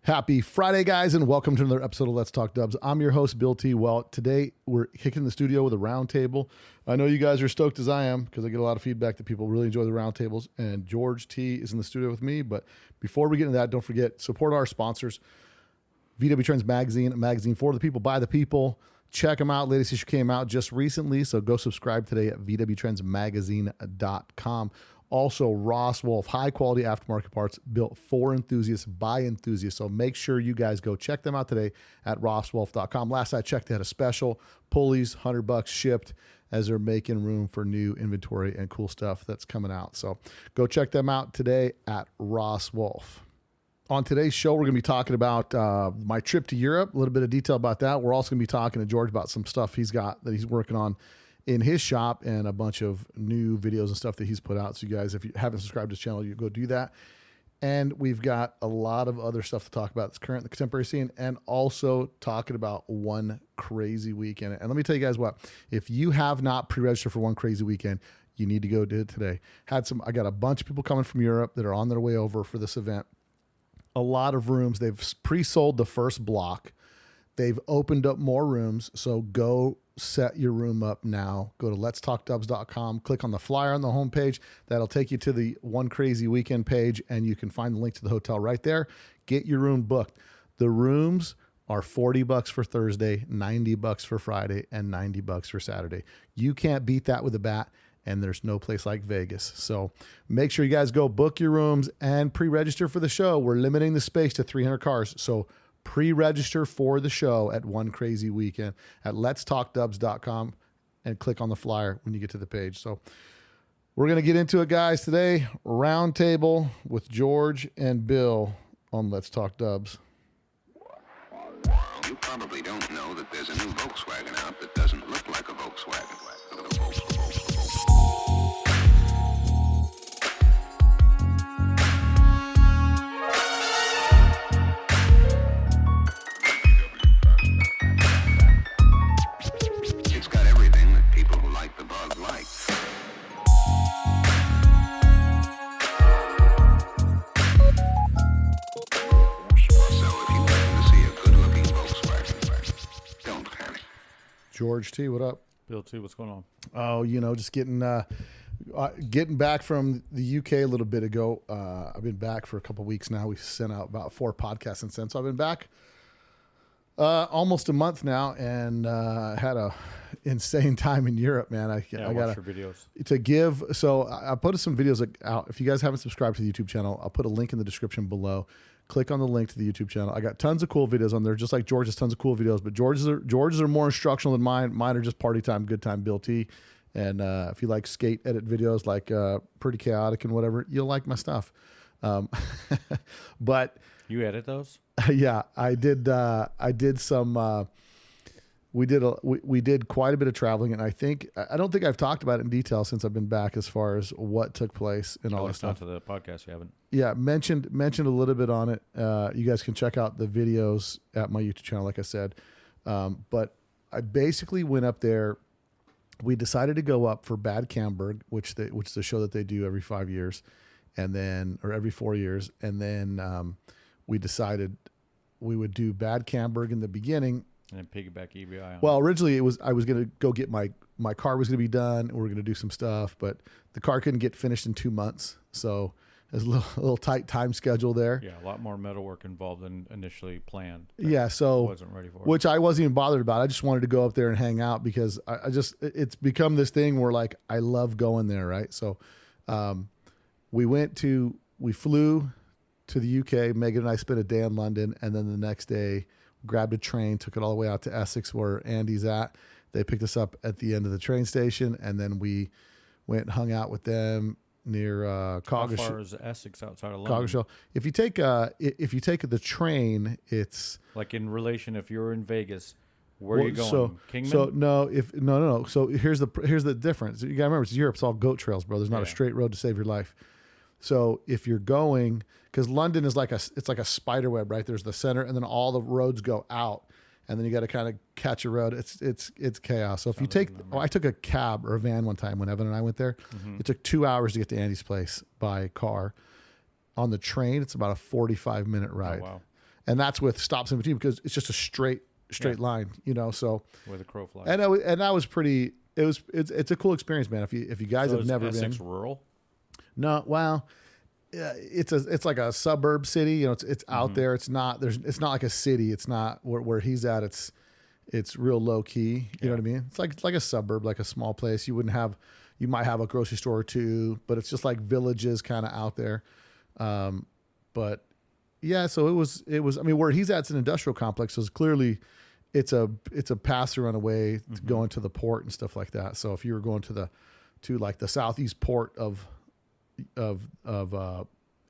Happy Friday, guys, and welcome to another episode of Let's Talk Dubs. I'm your host, Bill T. Well, today we're kicking the studio with a round table. I know you guys are stoked as I am because I get a lot of feedback that people really enjoy the round tables, and George T. is in the studio with me. But before we get into that, don't forget, support our sponsors. VW Trends Magazine, a magazine for the people, by the people. Check them out. Latest issue came out just recently, so go subscribe today at VWTrendsMagazine.com. Also, Ross Wolf, high-quality aftermarket parts built for enthusiasts by enthusiasts. So make sure you guys go check them out today at rosswolf.com. Last I checked, they had a special. Pulleys, $100 shipped, as they're making room for new inventory and cool stuff that's coming out. So go check them out today at Ross Wolf. On today's show, we're going to be talking about my trip to Europe, a little bit of detail about that. We're also going to be talking to George about some stuff he's got that he's working on in his shop and a bunch of new videos and stuff that he's put out. So you guys, if you haven't subscribed to his channel, you go do that. And we've got a lot of other stuff to talk about that's current in the contemporary scene, and also talking about One Crazy Weekend. And let me tell you guys what, if you have not pre-registered for One Crazy Weekend, you need to go do it today. I got a bunch of people coming from Europe that are on their way over for this event. A lot of rooms. They've pre-sold the first block. They've opened up more rooms. So go set your room up now. Go to letstalkdubs.com, click on the flyer on the homepage. That'll take you to the One Crazy Weekend page, and you can find the link to the hotel right there. Get your room booked. The rooms are $40 for Thursday, $90 for Friday, and $90 for Saturday. You can't beat that with a bat, and there's no place like Vegas. So make sure you guys go book your rooms and pre-register for the show. We're limiting the space to 300 cars. So pre-register for the show at One Crazy Weekend at letstalkdubs.com and click on the flyer when you get to the page. So we're going to get into it, guys, today. Round table with George and Bill on Let's Talk Dubs. You probably don't know that there's a new Volkswagen out that doesn't look like a Volkswagen. It's got everything that people who like the bug like. So if you happen to see a good-looking Volkswagen, don't panic. George T., what up? Bill T., what's going on? Oh, just getting back from the UK a little bit ago. I've been back for a couple of weeks now. We've sent out about 4 podcasts since. So I've been back almost a month now, and had a insane time in Europe, man. I got your videos to give. So I put some videos out. If you guys haven't subscribed to the YouTube channel, I'll put a link in the description below. Click on the link to the YouTube channel. I got tons of cool videos on there, just like George's tons of cool videos, but George's are more instructional than mine. Mine are just party time, good time, Bill T. And if you like skate edit videos, like Pretty Chaotic and whatever, you'll like my stuff. But you edit those? Yeah, I did. I did some. We did quite a bit of traveling, and I don't think I've talked about it in detail since I've been back, as far as what took place and all that stuff. To the podcast, you haven't? Yeah, mentioned a little bit on it. You guys can check out the videos at my YouTube channel, like I said. But I basically went up there. We decided to go up for Badcamburg, which is the show that they do every 5 years, or every 4 years, and then we decided we would do Badcamburg in the beginning. And then piggyback EBI on. Well, originally I was going to go get my car was going to be done. And we were going to do some stuff, but the car couldn't get finished in 2 months. So there's a little tight time schedule there. Yeah, a lot more metal work involved than initially planned. Yeah, so wasn't ready for it. Which I wasn't even bothered about. I just wanted to go up there and hang out because it's become this thing where, like, I love going there, right? So we flew to the UK. Megan and I spent a day in London, and then the next day grabbed a train, took it all the way out to Essex where Andy's at. They picked us up at the end of the train station, and then we went and hung out with them near Coggeshall. How far is Essex outside of London? Coggeshall. If you take the train, it's like, in relation, if you're in Vegas, where are you going? Kingman? So no. So here's the difference. You gotta remember, it's Europe. It's all goat trails, bro. There's not a straight road to save your life. So if you're going, because London is like a spider web, right? There's the center, and then all the roads go out, and then you got to kind of catch a road. It's chaos. So if you take, I took a cab or a van one time when Evan and I went there. Mm-hmm. It took 2 hours to get to Andy's place by car. On the train, it's about a 45-minute ride. Oh, wow. and that's with stops in between because it's just a straight line, So Where the crow flies. and that was pretty. It's a cool experience, man. If you guys have never been. Essex rural? No, well, yeah, it's like a suburb city. It's out there. It's not like a city. It's not where he's at. It's real low key. You know what I mean? It's like a suburb, like a small place. You might have a grocery store or two, but it's just like villages kind of out there. But yeah, so it was. I mean, where he's at's an industrial complex, so it's clearly it's a pass through on a way to go into the port and stuff like that. So if you were going to like the southeast port of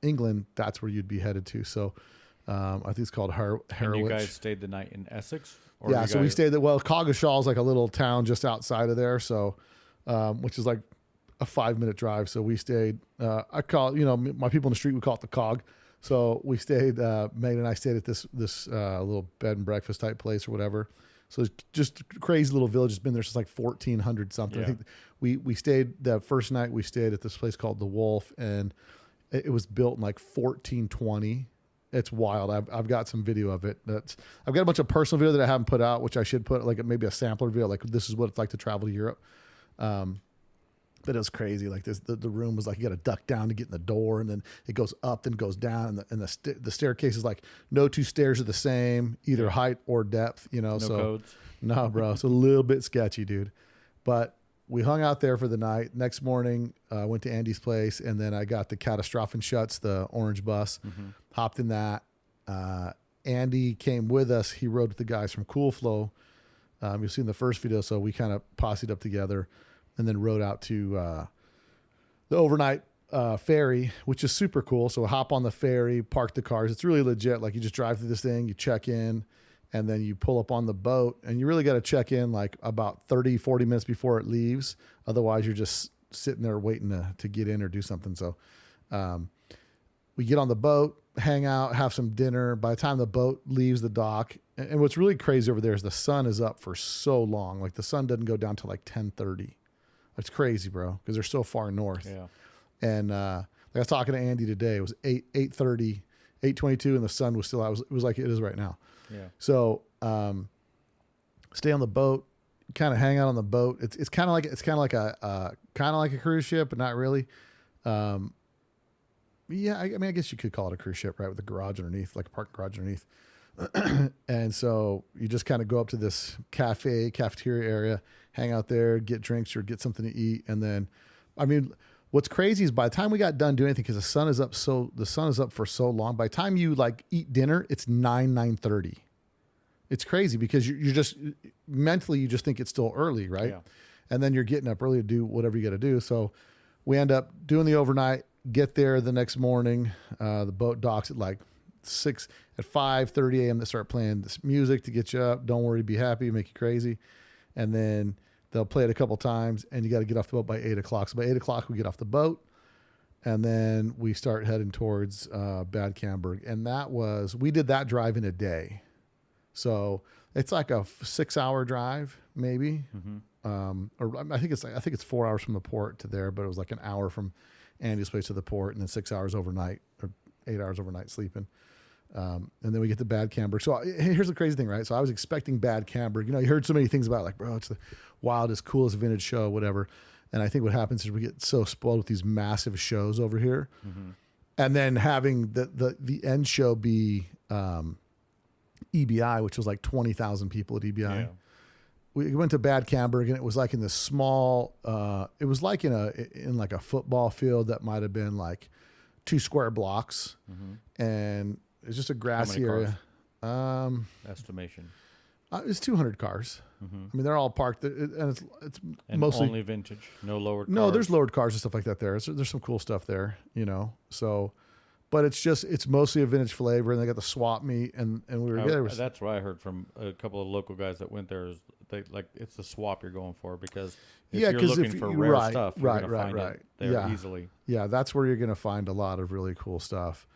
England, that's where you'd be headed to. So I think it's called Harwich. And you guys stayed the night in Essex? Yeah, so we stayed Coggeshall is like a little town just outside of there, so which is like a 5-minute drive. So we stayed. I call my people in the street would call it the Cog. So we stayed. Megan and I stayed at this little bed and breakfast type place or whatever. So it's just a crazy little village. It's been there since like 1400 something. Yeah. I think we stayed the first night. We stayed at this place called the Wolf, and it was built in like 1420. It's wild. I've got some video of it. I've got a bunch of personal video that I haven't put out, which I should put like maybe a sampler video. Like this is what it's like to travel to Europe. But it was crazy. Like this, the room was like you got to duck down to get in the door, and then it goes up, then goes down, and the staircase is like no two stairs are the same, either height or depth. No codes. No, bro. It's a little bit sketchy, dude. But we hung out there for the night. Next morning, went to Andy's place, and then I got the Katasrtophenshutz, the orange bus. Hopped in that. Andy came with us. He rode with the guys from Cool Flow. You've seen the first video, so we kind of posseed up together. And then rode out to the overnight ferry, which is super cool. So hop on the ferry, park the cars. It's really legit. Like you just drive through this thing, you check in, and then you pull up on the boat. And you really got to check in like about 30, 40 minutes before it leaves. Otherwise, you're just sitting there waiting to get in or do something. So we get on the boat, hang out, have some dinner. By the time the boat leaves the dock, and what's really crazy over there is the sun is up for so long. Like the sun doesn't go down till like 10:30. It's crazy, bro, because they're so far north. Yeah. And like I was talking to Andy today. It was 8:30, 8:22, and the sun was still out. It was like it is right now. Yeah. So stay on the boat, kind of hang out on the boat. It's kind of like a cruise ship, but not really. Yeah, I mean, I guess you could call it a cruise ship, right? With a garage underneath, like a parking garage underneath. And so you just kind of go up to this cafeteria area, hang out there, get drinks or get something to eat. And then, I mean, what's crazy is by the time we got done doing anything, because the sun is up for so long, by the time you like eat dinner, it's 9:30. It's crazy because you're just mentally, you just think it's still early. Right. Yeah. And then you're getting up early to do whatever you got to do. So we end up doing the overnight, get there the next morning. The boat docks at like 5:30 a.m. They start playing this music to get you up. Don't worry, be happy, make you crazy. And then they'll play it a couple times, and you got to get off the boat by 8:00. So by 8:00 we get off the boat, and then we start heading towards Badcamburg. And we did that drive in a day. So it's like a 6-hour drive, maybe. Or I think it's 4 hours from the port to there, but it was like an hour from Andy's place to the port, and then 6 hours overnight or 8 hours overnight sleeping. And then we get to Badcamburg. So here's the crazy thing, right? So I was expecting Badcamburg. You heard so many things about it, like, bro, it's the wildest, coolest vintage show, whatever. And I think what happens is we get so spoiled with these massive shows over here. And then having the end show be EBI, which was like 20,000 people at EBI. Yeah. We went to Badcamburg, and it was like in this small, it was like in like a football field that might have been like 2 square blocks. And it's just a grassy area. Estimation. It's 200 cars. I mean, they're all parked, and it's And mostly only vintage, no lowered cars. No, there's lowered cars and stuff like that there. There's some cool stuff there, So, but it's mostly a vintage flavor, and they got the swap meet, and we were there. That's what I heard from a couple of local guys that went there. Is it's the swap you're going for, because if you're looking for rare stuff, you're going to find it there easily. Yeah, that's where you're going to find a lot of really cool stuff.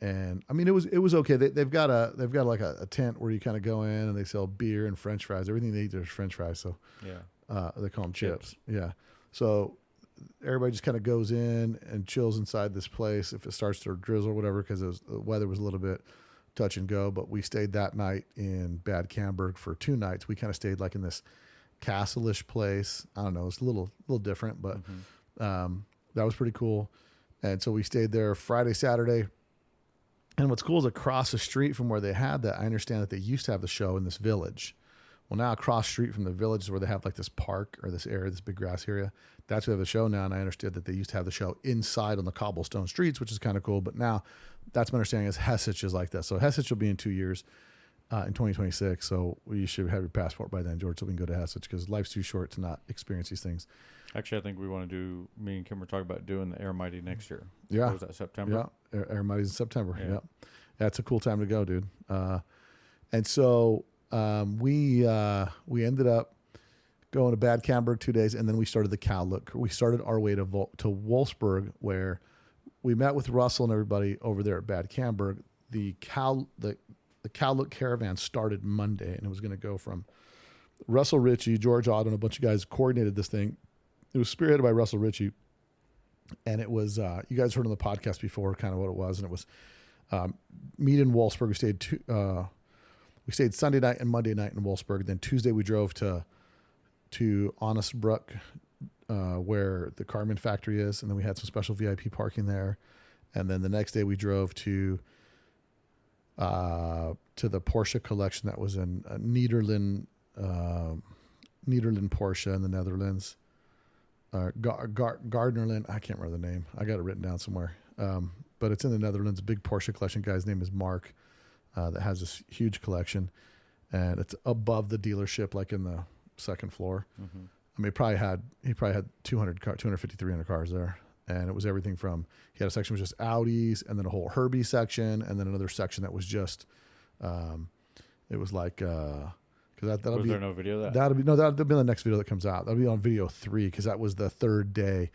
And I mean, it was okay. They've got like a tent where you kind of go in, and they sell beer and French fries. Everything they eat there's French fries. So yeah, they call them chips. Yeah. So everybody just kind of goes in and chills inside this place if it starts to drizzle or whatever, because the weather was a little bit touch and go. But we stayed that night in Badcamburg for 2 nights. We kind of stayed like in this castle-ish place. I don't know, it's a little different, but that was pretty cool. And so we stayed there Friday, Saturday. And what's cool is across the street from where they had that, I understand that they used to have the show in this village. Well, now across the street from the village is where they have like this park or this area, this big grass area. That's where they have the show now. And I understood that they used to have the show inside on the cobblestone streets, which is kind of cool. But now that's my understanding is Hessich is like that. So Hessich will be in 2 years, in 2026. So you should have your passport by then, George, so we can go to Hessich, because life's too short to not experience these things. Actually, I think we want to do, me and Kim were talking about doing the Air Mighty next year. Yeah. What was that, September? Yeah. Air Mighty's in September. Yeah. That's a cool time to go, dude. And so we ended up going to Badcamburg 2 days, and then we started the cow look. We started our way to Wolfsburg, where we met with Russell and everybody over there at Badcamburg. The cow look caravan started Monday, and it was going to go from Russell Ritchie, George Otto, and a bunch of guys coordinated this thing. It was spearheaded by Russell Ritchie, and it was you guys heard on the podcast before kind of what it was, and it was meet in Wolfsburg. We stayed Sunday night and Monday night in Wolfsburg. Then Tuesday we drove to Honestbrook, where the Carmen factory is, and then we had some special VIP parking there. And then the next day we drove to the Porsche collection that was in Nederland Porsche in the Netherlands. Gardnerland, I can't remember the name. I got it written down somewhere. But it's in the Netherlands. A big Porsche collection. Guy's name is Mark, that has this huge collection, and it's above the dealership, like in the second floor. Mm-hmm. I mean, he probably had 250, 300 cars there, and it was everything from, he had a section that was just Audis, and then a whole Herbie section, and then another section that was just, it was like, that'll be, there no video of that? That'll be the next video that comes out. That'll be on video 3, because that was the 3rd day.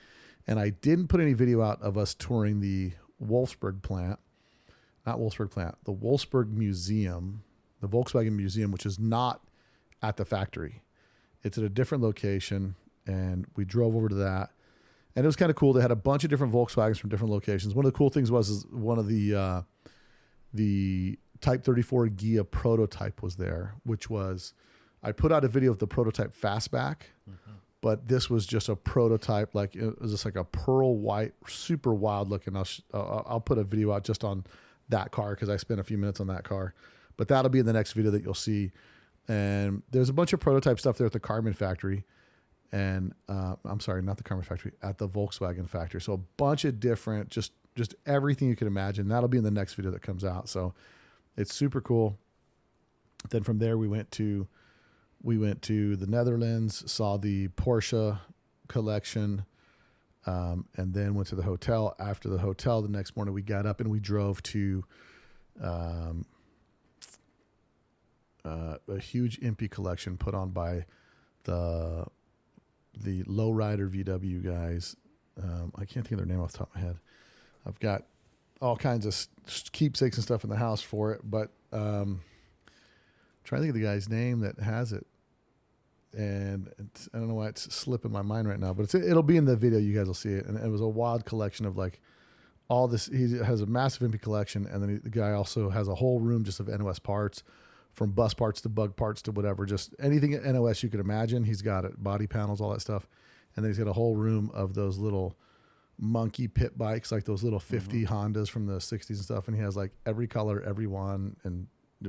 And I didn't put any video out of us touring the Wolfsburg plant, the Wolfsburg Museum, the Volkswagen Museum, which is not at the factory. It's at a different location, and we drove over to that. And it was kind of cool. They had a bunch of different Volkswagens from different locations. One of the cool things was one of the Type 34 Ghia prototype was there, which was, I put out a video of the prototype fastback, but this was just a prototype. Like it was just like a pearl white, super wild looking. I'll put a video out just on that car, because I spent a few minutes on that car, but that'll be in the next video that you'll see. And there's a bunch of prototype stuff there at the Carmen factory, and I'm sorry, not the Carmen factory, at the Volkswagen factory. So a bunch of different, just everything you can imagine. That'll be in the next video that comes out. So it's super cool. Then from there we went to the Netherlands, saw the Porsche collection, and then went to the hotel. After the hotel, the next morning we got up and we drove to a huge EBI collection put on by the Lowrider VW guys. I can't think of their name off the top of my head. I've got all kinds of keepsakes and stuff in the house for it, but trying to think of the guy's name that has it, and I don't know why it's slipping my mind right now, but it'll be in the video. You guys will see it. And it was a wild collection of like all this. He has a massive EBI collection, and then the guy also has a whole room just of NOS parts, from bus parts to bug parts to whatever, just anything at NOS you could imagine. He's got it, body panels, all that stuff. And then he's got a whole room of those little monkey pit bikes, like those little 50 Hondas from the 60s and stuff. And he has like every color, every one, and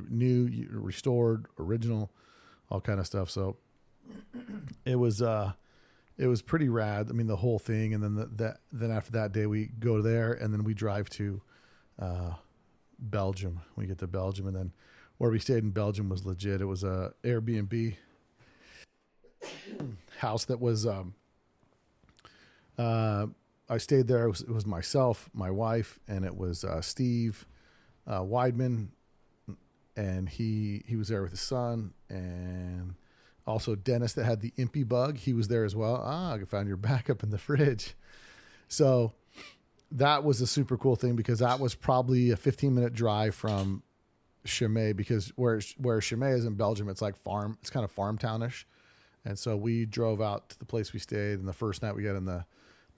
new, restored, original, all kind of stuff. So it was pretty rad. I mean, the whole thing. And then then after that day, we go there, and then we drive to Belgium. We get to Belgium, and then where we stayed in Belgium was legit. It was a Airbnb house that was, I stayed there. It was myself, my wife, and it was Steve Weidman, and he was there with his son, and also Dennis that had the EBI bug. He was there as well. I found your backup in the fridge. So that was a super cool thing, because that was probably a 15-minute drive from Chimay, because where Chimay is in Belgium, it's like it's kind of farm townish. And so we drove out to the place we stayed, and the first night we got in the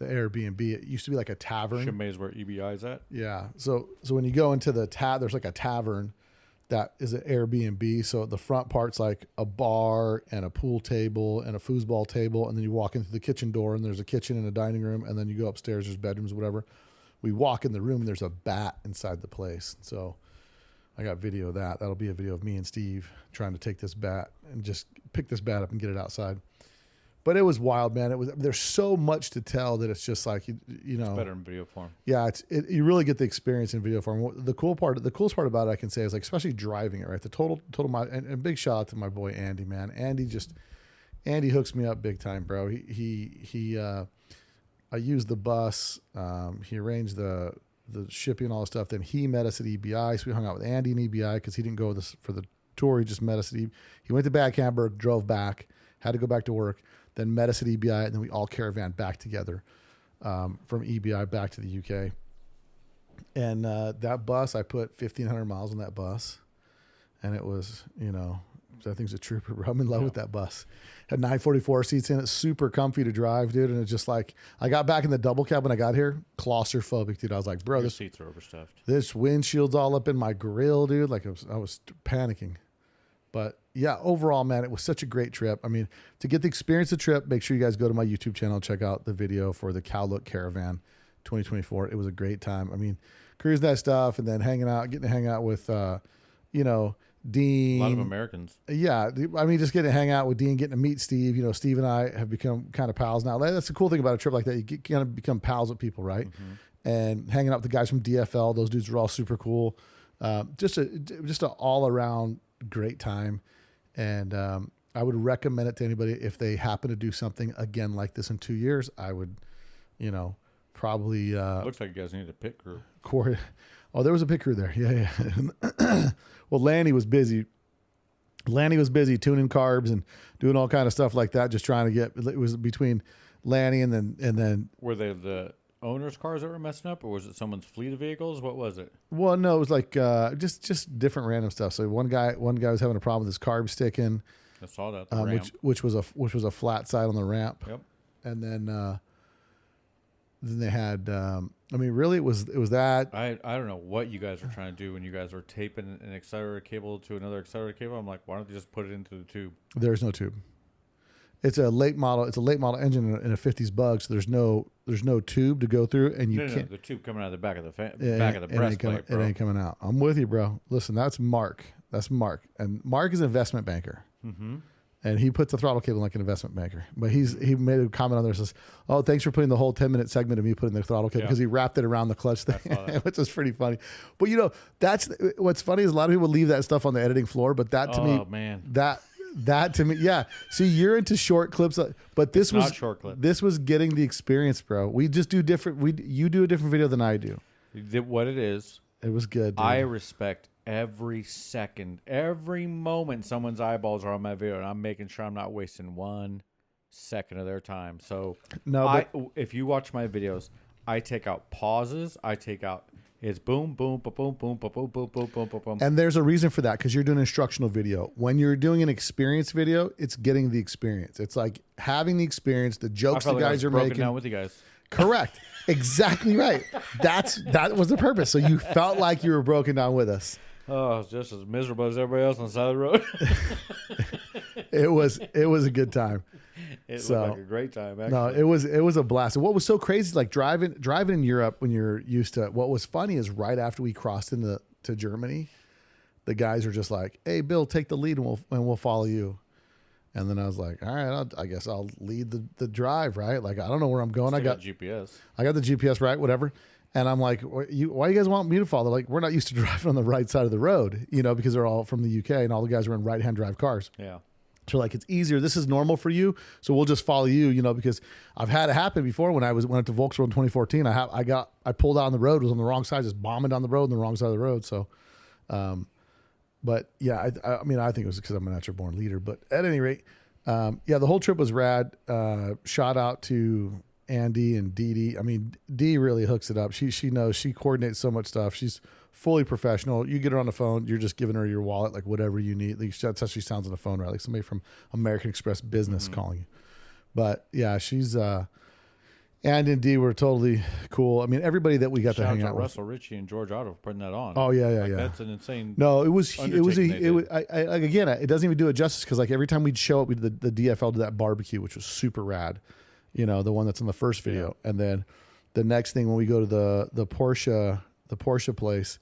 Airbnb. It used to be like a tavern. Chimay is where EBI's at. Yeah. So when you go into the there's like a tavern that is an Airbnb. So the front part's like a bar and a pool table and a foosball table. And then you walk into the kitchen door and there's a kitchen and a dining room. And then you go upstairs, there's bedrooms, whatever. We walk in the room and there's a bat inside the place. So I got video of that. That'll be a video of me and Steve trying to take this bat and just pick this bat up and get it outside. But it was wild, man. There's so much to tell that it's just like, you know, it's better in video form. Yeah. You really get the experience in video form. The coolest part about it I can say is like, especially driving it, right? The total and big shout out to my boy, Andy, man. Andy hooks me up big time, bro. I used the bus. He arranged the shipping and all the stuff. Then he met us at EBI. So we hung out with Andy in EBI because he didn't go with us for the tour. He just met us at EBI. He went to Badcamburg, drove back, had to go back to work, then met us at EBI, and then we all caravan back together from EBI back to the UK. And that bus, I put 1,500 miles on that bus. And it was, you know, that thing's a trooper, bro. I'm in love with that bus. Had 944 seats in it, super comfy to drive, dude. And it's just like, I got back in the double cab when I got here, claustrophobic, dude. I was like, bro, Your seats are overstuffed. This windshield's all up in my grill, dude. Like I was panicking. But yeah, overall, man, it was such a great trip. I mean, to get the experience of the trip, make sure you guys go to my YouTube channel, check out the video for the Cowlook Caravan 2024. It was a great time. I mean, cruising that stuff and then getting to hang out with, you know, Dean. A lot of Americans. Yeah. I mean, just getting to hang out with Dean, getting to meet Steve. You know, Steve and I have become kind of pals now. That's the cool thing about a trip like that. You kind of become pals with people, right? Mm-hmm. And hanging out with the guys from DFL. Those dudes are all super cool. Just an all around great time. And I would recommend it to anybody if they happen to do something again like this in 2 years. I would, you know, probably. Looks like you guys need a pit crew. Oh, there was a pit crew there. Yeah. Well, Lanny was busy. Tuning carbs and doing all kind of stuff like that. Just trying to get. It was between Lanny and then. Were they the owners' cars that were messing up, or was it someone's fleet of vehicles? What was it? Well, no, it was like just different random stuff. So one guy was having a problem with his carb sticking. I saw that the ramp. which was a flat side on the ramp. Yep. And then they had. I mean, really, it was that. I don't know what you guys were trying to do when you guys were taping an accelerator cable to another accelerator cable. I'm like, why don't they just put it into the tube? There's no tube. It's a late model engine in a 50s bug, so there's no tube to go through, and you can't. The tube coming out of the back of the back of the breastplate, bro. It ain't coming out. I'm with you, bro. Listen, that's Mark. And Mark is an investment banker. Mm-hmm. And he puts the throttle cable like an investment banker. But he made a comment on there that says, "Oh, thanks for putting the whole 10-minute segment of me putting the throttle cable," because he wrapped it around the clutch thing, which is pretty funny. But you know, that's what's funny is a lot of people leave that stuff on the editing floor. But that to me, man, that to me, yeah. See, you're into short clips, but this was not short clip. This was getting the experience, bro. We just do different. You do a different video than I do. What it is, it was good. Dude. I respect every second, every moment someone's eyeballs are on my video, and I'm making sure I'm not wasting 1 second of their time. So if you watch my videos, I take out pauses. I take out it's boom, boom, boom, boom, boom, boom, boom, boom, boom, boom, boom. And there's a reason for that, because you're doing an instructional video. When you're doing an experience video, it's getting the experience. It's like having the experience, the jokes the guys are making. Down with you guys. Correct. Exactly right. That was the purpose. So you felt like you were broken down with us. Oh, it's just as miserable as everybody else on the side of the road. It was a good time. It looked like a great time, actually. No, it was a blast. And what was so crazy, like driving in Europe when you're used to it, what was funny is right after we crossed into Germany, the guys are just like, "Hey, Bill, take the lead and we'll follow you." And then I was like, all right, I guess I'll lead the drive, right? Like, I don't know where I'm going. I got GPS. I got the GPS, right? Whatever. And I'm like, why you guys want me to follow? They're like, we're not used to driving on the right side of the road, you know, because they're all from the UK and all the guys are in right-hand drive cars. Yeah. So like, it's easier. This is normal for you. So we'll just follow you, you know, because I've had it happen before when I went to Wolfsburg in 2014. I pulled out on the road, was on the wrong side, just bombing down the road on the wrong side of the road. So, but yeah, I mean, I think it was because I'm a natural born leader, but at any rate, yeah, the whole trip was rad. Shout out to Andy and Dee. I mean, Dee really hooks it up. She knows, she coordinates so much stuff. She's fully professional. You get her on the phone, you're just giving her your wallet, like whatever you need. Like, that's how she sounds on the phone, right? Like somebody from American Express Business calling you. But yeah, she's, And indeed, we're totally cool. I mean, everybody that we got to Shout hang out out to with. Russell Ritchie and George Otto for putting that on. Oh yeah. That's an insane. No, it was undertaking again, it doesn't even do it justice because like every time we'd show up, we did the DFL did that barbecue, which was super rad. You know, the one that's in the first video, and then the next thing when we go to the Porsche place,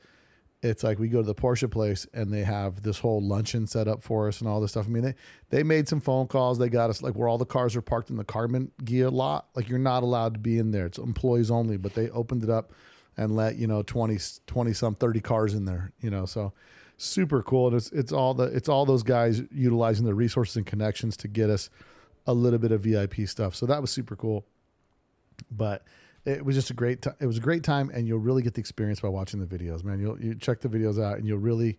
it's like we go to the Porsche place and they have this whole luncheon set up for us and all this stuff. I mean, they made some phone calls. They got us like where all the cars are parked in the Carbon Ghia lot. Like you're not allowed to be in there. It's employees only, but they opened it up and let, 20 some 30 cars in there, so super cool. And it's all those guys utilizing the resources and connections to get us a little bit of VIP stuff. So that was super cool, but it was just a great time. It was a great time, and you'll really get the experience by watching the videos, man. You check the videos out, and you'll really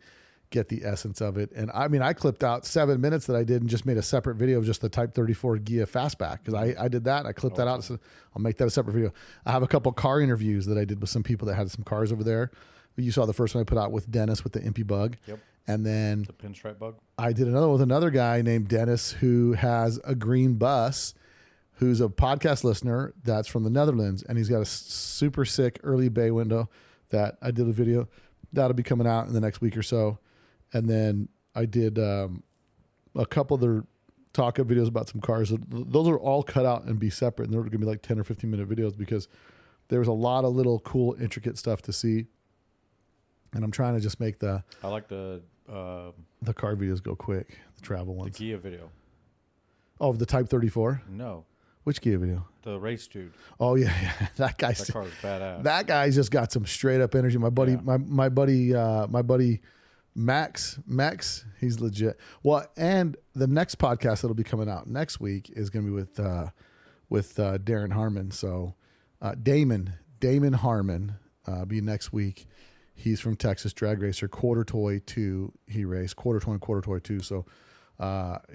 get the essence of it. And I mean, I clipped out 7 minutes that I did and just made a separate video of just the Type 34 Ghia Fastback because I did that. And I clipped that out. So I'll make that a separate video. I have a couple car interviews that I did with some people that had some cars over there. You saw the first one I put out with Dennis with the EBI.The. Yep. And then the pinstripe bug. I did another one with another guy named Dennis who has a green bus, who's a podcast listener that's from the Netherlands, and he's got a super sick early bay window that I did a video. That'll be coming out in the next week or so. And then I did a couple other talk-up videos about some cars. Those are all cut out and be separate, and they're going to be like 10 or 15-minute videos because there was a lot of little cool, intricate stuff to see. And I'm trying to just make I like the car videos go quick, the travel ones. The Ghia video. Oh, the Type 34? No. Which Ghia video? The race dude. Oh yeah. That car's badass. That guy's just got some straight up energy. My buddy, my buddy Max, he's legit. Well, and the next podcast that'll be coming out next week is going to be with Darren Harmon. So Damon Harmon be next week. He's from Texas, drag racer, quarter toy 2. He raced quarter toy and quarter toy 2. So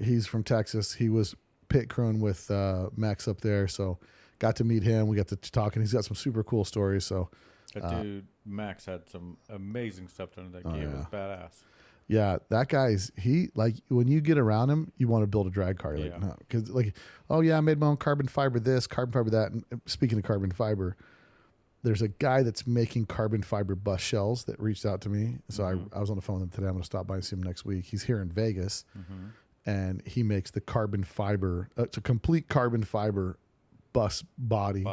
he's from Texas. He was pit crewing with Max up there. So got to meet him. We got to talk, and he's got some super cool stories. So that dude Max had some amazing stuff done. That Ghia was badass. Yeah, that guy's when you get around him, you want to build a drag car. Because I made my own carbon fiber this, carbon fiber that. And speaking of carbon fiber, there's a guy that's making carbon fiber bus shells that reached out to me. So I was on the phone with him today. I'm going to stop by and see him next week. He's here in Vegas, and he makes the carbon fiber. It's a complete carbon fiber bus body.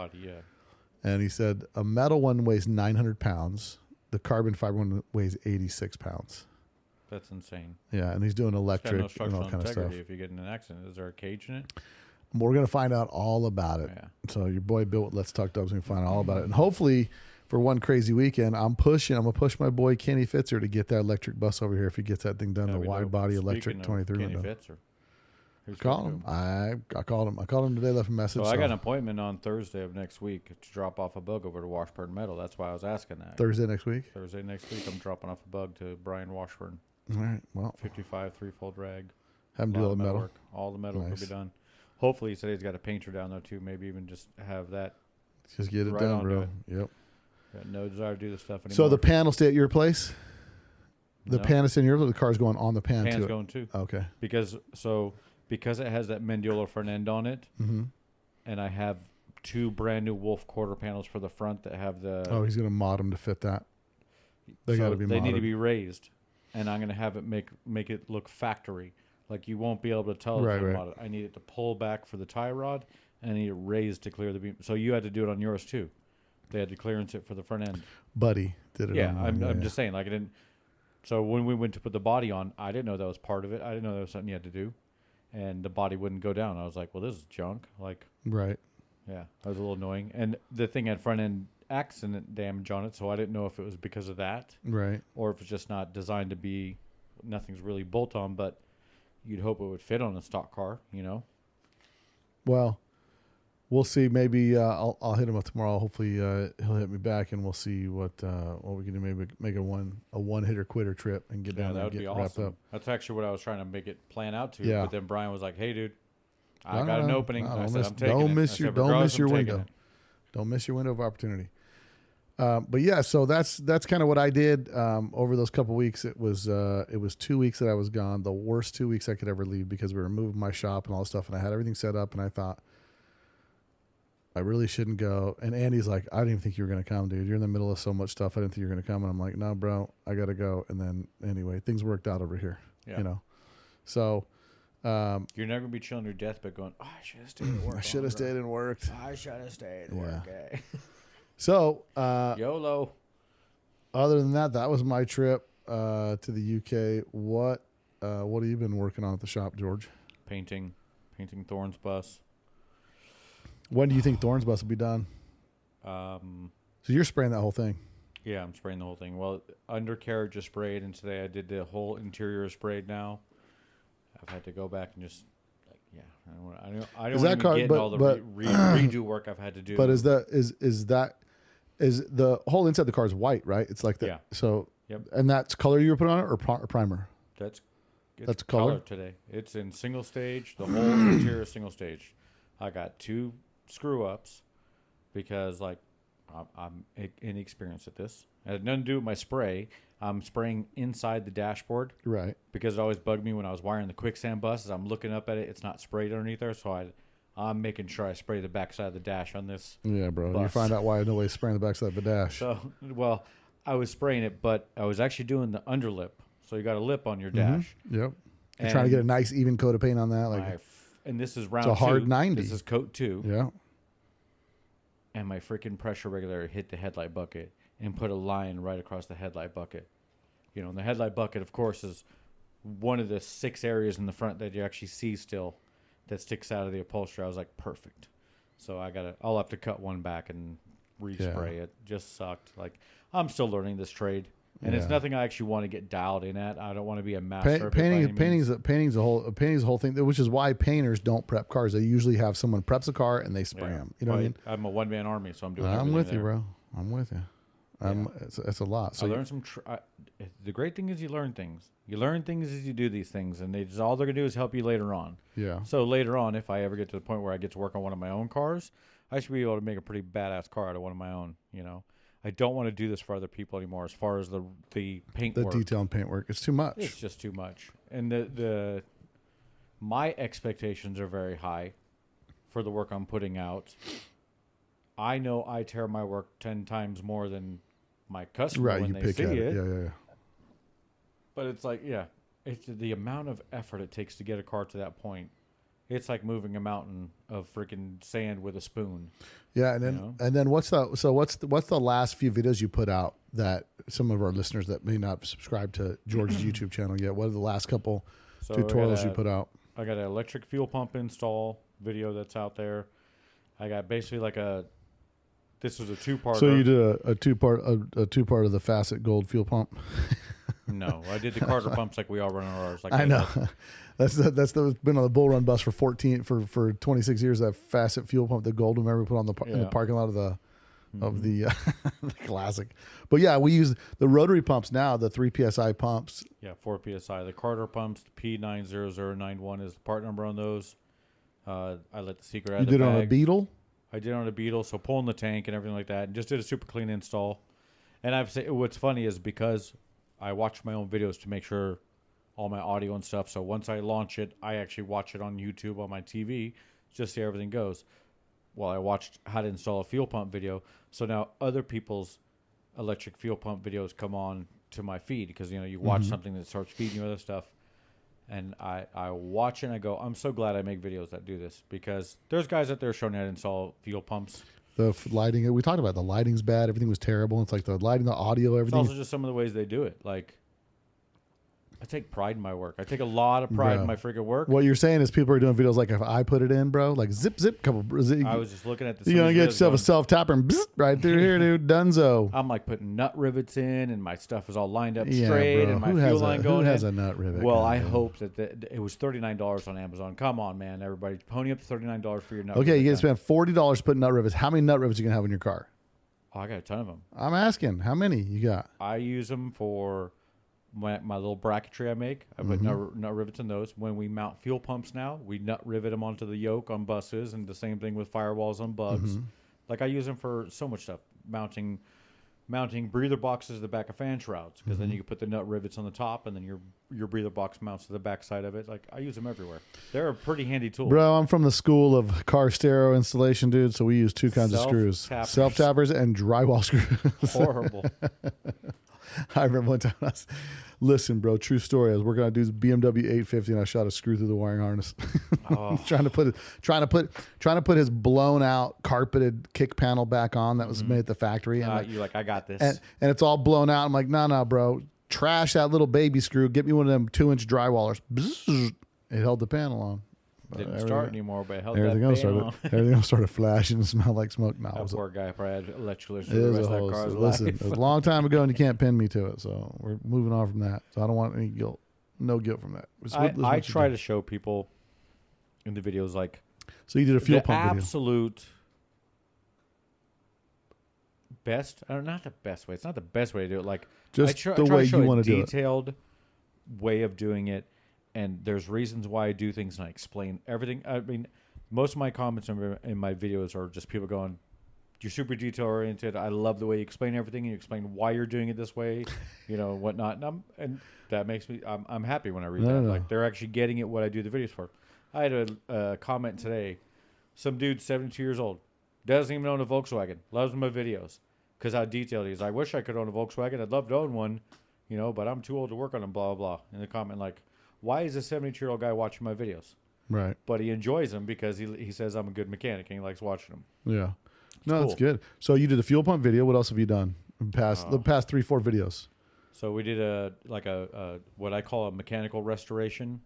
And he said a metal one weighs 900 pounds. The carbon fiber one weighs 86 pounds. That's insane. Yeah, and he's doing electric and all kind of stuff. If you get in an accident, is there a cage in it? We're going to find out all about it. Yeah. So your boy Bill at Let's Talk Dubs is going to find out all about it. And hopefully for one crazy weekend, I'm going to push my boy Kenny Fitzer to get that electric bus over here if he gets that thing done, the wide body electric 23 Kenny window. Fitzer. Call him. I called him. I called him today, left a message. So I got an appointment on Thursday of next week to drop off a bug over to Washburn Metal. That's why I was asking that. Thursday next week, I'm dropping off a bug to Brian Washburn. All right. Well, 55 3-fold rag. Have him do all the metal. Work. All the metal will be done. Hopefully, he said he's got a painter down there too. Maybe even just have that. Just get it done, bro. Yep. Got no desire to do this stuff anymore. So the pan will stay at your place. The pan is in your place. The car's going on the pan. Pan's going too. Okay. Because it has that Mendiola front end on it, and I have 2 brand new Wolf quarter panels for the front that have the. Oh, he's gonna mod them to fit that. They got to be. They need to be raised, and I'm gonna have it make it look factory. Like you won't be able to tell. Right. I need it to pull back for the tie rod, and I need it raised to clear the beam. So you had to do it on yours too. They had to clearance it for the front end. Buddy did it. Yeah, I'm just saying. Like I didn't. So when we went to put the body on, I didn't know that was part of it. I didn't know that was something you had to do, and the body wouldn't go down. I was like, well, this is junk. Like. Right. Yeah, that was a little annoying, and the thing had front end accident damage on it, so I didn't know if it was because of that, right, or if it's just not designed to be. Nothing's really bolt on, but. You'd hope it would fit on a stock car, Well, we'll see. Maybe I'll hit him up tomorrow. Hopefully he'll hit me back, and we'll see what we can do. Maybe make a one hitter quitter trip and get down there and get wrapped up. That's actually what I was trying to make it plan out to. Yeah. But then Brian was like, "Hey, dude, I got an opening." I said, "I'm taking don't it." miss your window. Don't miss your window of opportunity. But yeah, so that's kind of what I did over those couple weeks. It was 2 weeks that I was gone, the worst 2 weeks I could ever leave because we were moving my shop and all this stuff, and I had everything set up, and I thought, I really shouldn't go. And Andy's like, I didn't even think you were going to come, dude. You're in the middle of so much stuff. I didn't think you were going to come. And I'm like, no, bro, I got to go. And then anyway, things worked out over here, you know? So, you're never going to be chilling your deathbed going, oh, I should have stayed at work. I should have stayed and worked. I should have stayed at work. Eh? So, YOLO. Other than that, that was my trip, to the UK. What have you been working on at the shop, George? Painting Thorn's bus. When do you think Thorn's bus will be done? So you're spraying that whole thing? Yeah, I'm spraying the whole thing. Well, undercarriage is sprayed, and today I did the whole interior sprayed now. I've had to go back and just, like, yeah, I don't want to get all the redo work I've had to do. But is the whole inside the car is white, right? It's like that. Yeah. So, yep. And that's color you were putting on it, or primer? That's color today. It's in single stage. The whole interior is single stage. I got 2 screw ups because, like, I'm inexperienced at this. It had nothing to do with my spray. I'm spraying inside the dashboard. Right. Because it always bugged me when I was wiring the quicksand bus. As I'm looking up at it, it's not sprayed underneath there. So I'm making sure I spray the backside of the dash on this. Yeah, bro. Bus. You find out why nobody's spraying the backside of the dash. So, well, I was spraying it, but I was actually doing the underlip. So you got a lip on your dash. Yep. You're trying to get a nice even coat of paint on that. And this is round 2. It's a hard 90. This is coat 2. Yeah. And my freaking pressure regulator hit the headlight bucket and put a line right across the headlight bucket. You know, and the headlight bucket, of course, is one of the 6 areas in the front that you actually see still that sticks out of the upholstery. I was like, perfect. So I'll have to cut one back and respray it. Just sucked. Like, I'm still learning this trade. And it's nothing I actually want to get dialed in at. I don't want to be a master. Painting's a whole thing, which is why painters don't prep cars. They usually have someone preps a car and they spray them. You know what I mean? I'm a one-man army, so I'm doing. I'm with you, bro. I'm with you. It's a lot. So I learned some. The great thing is you learn things. You learn things as you do these things, and all they're gonna do is help you later on. Yeah. So later on, if I ever get to the point where I get to work on one of my own cars, I should be able to make a pretty badass car out of one of my own. You know. I don't want to do this for other people anymore. As far as the paint work, the detail and paint work, it's too much. It's just too much, and my expectations are very high for the work I'm putting out. I know I tear my work 10 times more than my customer when they see it. Yeah. But it's like, it's the amount of effort it takes to get a car to that point. It's like moving a mountain of freaking sand with a spoon. Yeah, and then what's the last few videos you put out that some of our listeners that may not subscribe to George's YouTube channel yet? What are the last couple tutorials you put out? I got an electric fuel pump install video that's out there. I got basically this was a 2-part. So you did a two-part of the Facet Gold fuel pump. No, I did the Carter pumps like we all run ours. I know. That's been on the Bull Run bus for 26 years. That Facet fuel pump, the gold, remember we put on in the parking lot of the classic. But yeah, we use the rotary pumps now, the 3 psi pumps. Yeah, 4 psi. The Carter pumps, the P90091 is the part number on those. I let the secret out of the bag. You did it on a Beetle? I did it on a Beetle, so pulling the tank and everything like that, and just did a super clean install. And what's funny is because I watch my own videos to make sure all my audio and stuff. So once I launch it, I actually watch it on YouTube on my TV just to see how everything goes. Well, I watched how to install a fuel pump video. So now other people's electric fuel pump videos come on to my feed because, you watch something that starts feeding you other stuff. And I watch it and I go, I'm so glad I make videos that do this because there's guys out there showing how to install fuel pumps. The lighting, we talked about the lighting's bad. Everything was terrible. It's like the lighting, the audio, everything. It's also just some of the ways they do it. Like, I take pride in my work. I take a lot of pride in my freaking work. What you're saying is people are doing videos like if I put it in, bro, like zip, couple. I was just looking at this. You're going to get yourself a self-tapper and right through here, dude. Dunzo. I'm like putting nut rivets in and my stuff is all lined up straight and my fuel line going in. Who has a nut rivet? Well, I hope that it was $39 on Amazon. Come on, man. Everybody pony up to $39 for your nut rivet. Okay, you get to spend $40 putting nut rivets. How many nut rivets are you going to have in your car? Oh, I got a ton of them. I'm asking. How many you got? I use them for my little bracketry I make. I put nut rivets in those. When we mount fuel pumps now, we nut rivet them onto the yoke on buses, and the same thing with firewalls on bugs. Like I use them for so much stuff. Mounting mounting breather boxes to the back of fan shrouds, because then you can put the nut rivets on the top, and then your breather box mounts to the back side of it. Like, I use them everywhere. They're a pretty handy tool. Bro, I'm from the school of car stereo installation, dude. So we use two kinds of screws: self-tappers and drywall screws. Horrible. I remember one time listen, bro, true story. I was working on a dude's BMW 850 and I shot a screw through the wiring harness. trying to put his blown out carpeted kick panel back on that was made at the factory. And you're like, I got this. And it's all blown out. I'm like, no, bro. Trash that little baby screw. Get me one of them 2-inch drywallers. Bzzz. It held the panel on. Didn't start anymore, but it held everything that else panel on. Everything else started flashing and smelled like smoke. No, that poor guy probably had electrical issues it the was rest a of whole, that car's listen, life. it was a long time ago and you can't pin me to it. So we're moving on from that. So I don't want any guilt. No guilt from that. I try to show people in the videos, like, so you did a fuel pump video. Absolute best, not the best way. It's not the best way to do it. Like, just I the try way to show you want to do it. Detailed way of doing it, and there's reasons why I do things, and I explain everything. I mean, most of my comments in my videos are just people going, "You're super detail oriented. I love the way you explain everything, and you explain why you're doing it this way, whatnot." And that makes me, I'm happy when I read that. Like, they're actually getting it, what I do the videos for. I had a comment today. Some dude, 72 years old, doesn't even own a Volkswagen, loves my videos because how detailed he is. I wish I could own a Volkswagen. I'd love to own one, but I'm too old to work on them, blah, blah, blah. In the comment, like, why is a 72-year-old guy watching my videos? Right. But he enjoys them because he says I'm a good mechanic and he likes watching them. Yeah. No, cool. That's good. So you did a fuel pump video. What else have you done in the past 3-4 videos? So we did a what I call a mechanical restoration.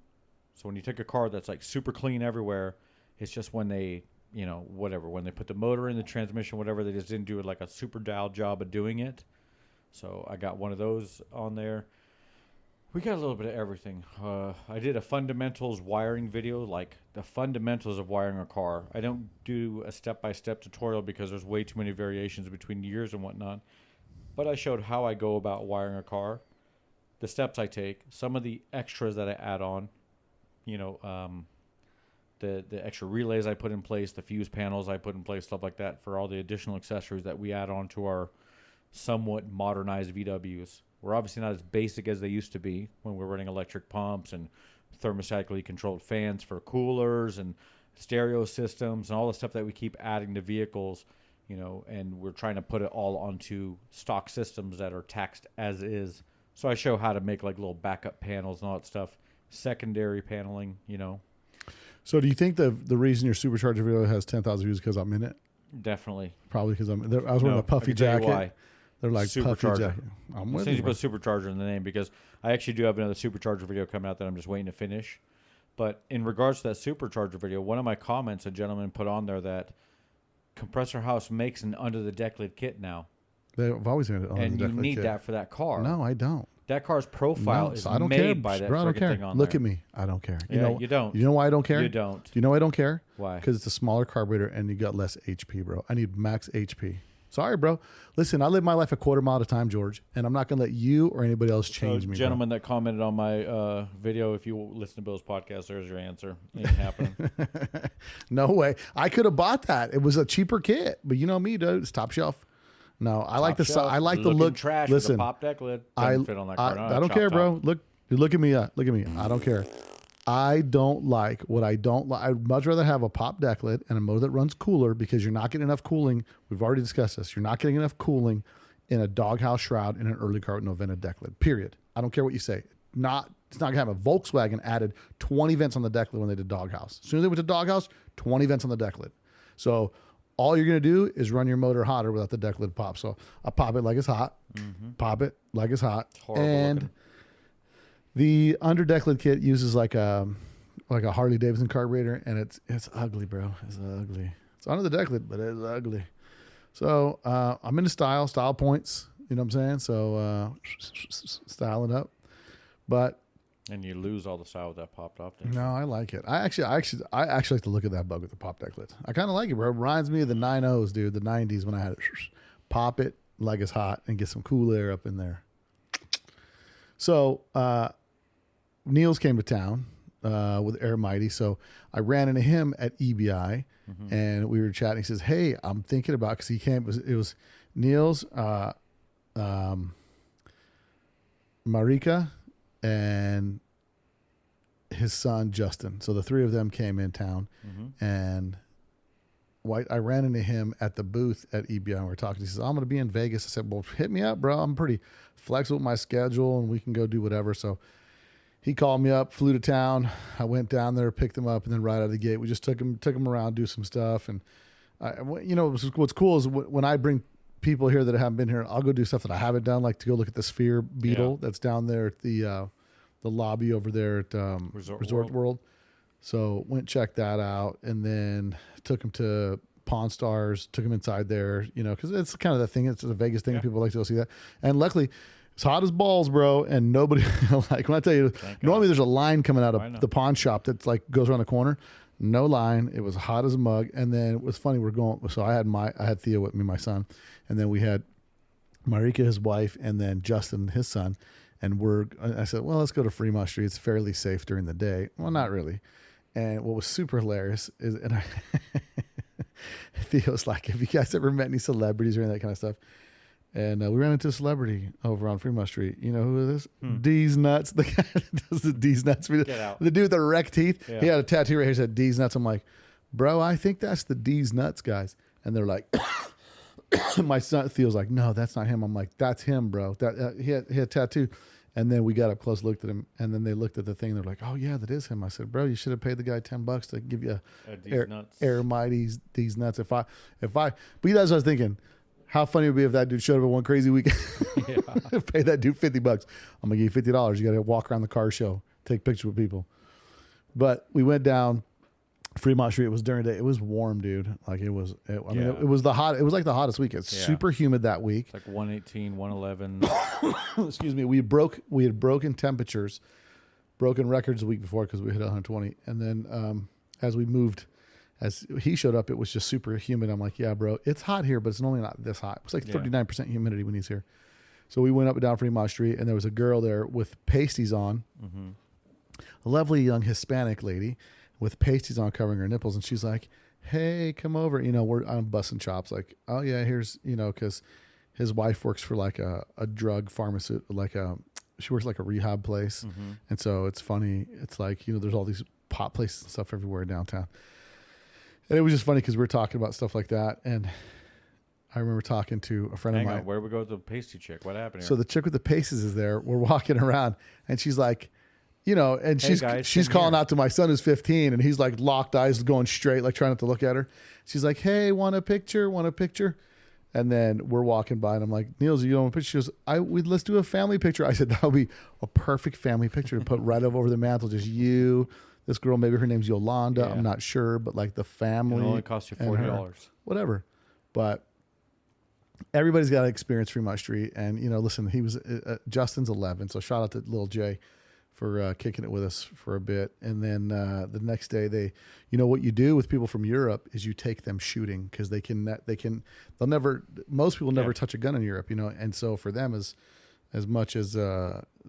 So when you take a car that's like super clean everywhere, it's just when they, when they put the motor in, the transmission, whatever, they just didn't do it like a super dialed job of doing it. So I got one of those on there. We got a little bit of everything. I did a fundamentals wiring video, like the fundamentals of wiring a car. I don't do a step-by-step tutorial because there's way too many variations between years and whatnot. But I showed how I go about wiring a car, the steps I take, some of the extras that I add on, the extra relays I put in place, the fuse panels I put in place, stuff like that, for all the additional accessories that we add on to our somewhat modernized VWs. We're obviously not as basic as they used to be when we're running electric pumps and thermostatically controlled fans for coolers and stereo systems and all the stuff that we keep adding to vehicles, and we're trying to put it all onto stock systems that are taxed as is. So I show how to make like little backup panels and all that stuff, secondary paneling, So do you think the reason your supercharger video has 10,000 views is because I'm in it? Definitely. Probably because I was wearing a puffy jacket. Why. They're like puffy jacket. I'm with you. Put supercharger in the name because I actually do have another supercharger video coming out that I'm just waiting to finish. But in regards to that supercharger video, one of my comments, a gentleman put on there that Compressor House makes an under the deck lid kit now. They've always made it under the deck lid kit. And you need that for that car. No, I don't. That car's profile is I don't made care. by that Bro, I don't care. thing on Look there. at me. I don't care. You don't. You know why I don't care? You don't. Do you know why I don't care? Why? Because it's a smaller carburetor and you got less HP, bro. I need max HP. Sorry, bro. Listen, I live my life a quarter mile at a time, George, and I'm not going to let you or anybody else change me. Gentleman that commented on my video, if you listen to Bill's podcast, there's your answer. Ain't happening. No way. I could have bought that. It was a cheaper kit, but you know me, dude. It's top shelf. No, I like the I like the look. Trash. Listen, with a pop deck lid. Doesn't fit on that car. I don't care, bro. Look at me. Look at me. I don't care. I don't like what I don't like. I'd much rather have a pop deck lid and a motor that runs cooler because you're not getting enough cooling. We've already discussed this. You're not getting enough cooling in a doghouse shroud in an early car with no vented deck lid. Period. I don't care what you say. It's not going to have a Volkswagen added 20 vents on the deck lid when they did doghouse. As soon as they went to doghouse, 20 vents on the deck lid. So all you're going to do is run your motor hotter without the deck lid pop. So I pop it like it's hot. Mm-hmm. Pop it like it's hot. It's horrible and looking. The under deck lid kit uses like a Harley Davidson carburetor, and it's ugly, bro. It's ugly. It's under the deck lid, but it's ugly. So I'm into style points. You know what I'm saying? So styling up, but and you lose all the style with that popped off. No, I like it. I actually like to look at that bug with the pop deck lid. I kind of like it, bro. It reminds me of the 90s, dude. The 90s when I had it. Pop it like it's hot and get some cool air up in there. So Niels came to town with Air Mighty, so I ran into him at EBI, and we were chatting. He says, "Hey, I'm thinking about," because he came. It was Niels, Marika and his son Justin. So the three of them came in town, and I ran into him at the booth at EBI, and we were talking. He says, "I'm going to be in Vegas." I said, "Well, hit me up, bro. I'm pretty flexible with my schedule, and we can go do whatever." So he called me up, flew to town. I went down there, picked him up, and then right out of the gate, we just took him around, do some stuff. And what's cool is when I bring people here that haven't been here, I'll go do stuff that I haven't done, like to go look at the sphere beetle that's down there at the lobby over there at Resort World. So went checked that out, and then took him to Pawn Stars, took him inside there, because it's kind of the thing. It's a Vegas thing. People like to go see that. And luckily, it's hot as balls, bro. And nobody, like when I tell you, normally there's a line coming out of the pawn shop that's like goes around the corner. No line. It was hot as a mug. And then it was funny. So I had Theo with me, my son. And then we had Marika, his wife, and then Justin, his son. And I said, well, let's go to Fremont Street. It's fairly safe during the day. Well, not really. And what was super hilarious is, Theo's like, have you guys ever met any celebrities or any of that kind of stuff? And we ran into a celebrity over on Fremont Street. You know who it is? D's Nuts. The guy that does the D's Nuts video. Get out. The dude with the wrecked teeth. Yeah. He had a tattoo right here that said D's Nuts. I'm like, bro, I think that's the D's Nuts guys. And they're like, my son Theo's like, no, that's not him. I'm like, that's him, bro. That he had a tattoo. And then we got up close, looked at him, and then they looked at the thing. They're like, "Oh yeah, that is him." I said, "Bro, you should have paid the guy $10 to give you Air Mighty's These Nuts." But that's what I was thinking. How funny it would be if that dude showed up at one crazy weekend. Pay that dude $50. I'm gonna give you $50. You got to walk around the car show, take pictures with people. But we went down Fremont Street. It was during the day. It was warm, dude. Like it was. It was it was like the hottest week. It's super humid that week. It's like 118, 111. Excuse me. We had broken temperatures, broken records the week before because we hit 120. And then as he showed up, it was just super humid. I'm like, yeah, bro, it's hot here, but it's only not this hot. It was like 39% humidity when he's here. So we went up and down Fremont Street, and there was a girl there with pasties on, a lovely young Hispanic lady with pasties on covering her nipples. And she's like, hey, come over. I'm busting chops. Like, oh yeah, here's, because his wife works for like a drug pharmacy, she works like a rehab place. And so it's funny. It's like, there's all these pot places and stuff everywhere downtown. And it was just funny because we were talking about stuff like that. And I remember talking to a friend of mine. Where we go with the pasty chick? What happened here? So the chick with the pasties is there. We're walking around, and she's like, and hey she's calling out to my son who's 15, and he's like locked eyes going straight, like trying not to look at her. She's like, hey, want a picture? And then we're walking by, and I'm like, Niels, you don't want a picture? She goes, let's do a family picture. I said, that would be a perfect family picture to put right over the mantle. Just you, this girl, maybe her name's Yolanda. Yeah. I'm not sure, but like the family. It only cost you $40. Whatever. But everybody's got to experience Fremont Street. And, listen, he was, Justin's 11. So shout out to little Jay for kicking it with us for a bit. And then the next day what you do with people from Europe is you take them shooting because most people never touch a gun in Europe, and so for them as much as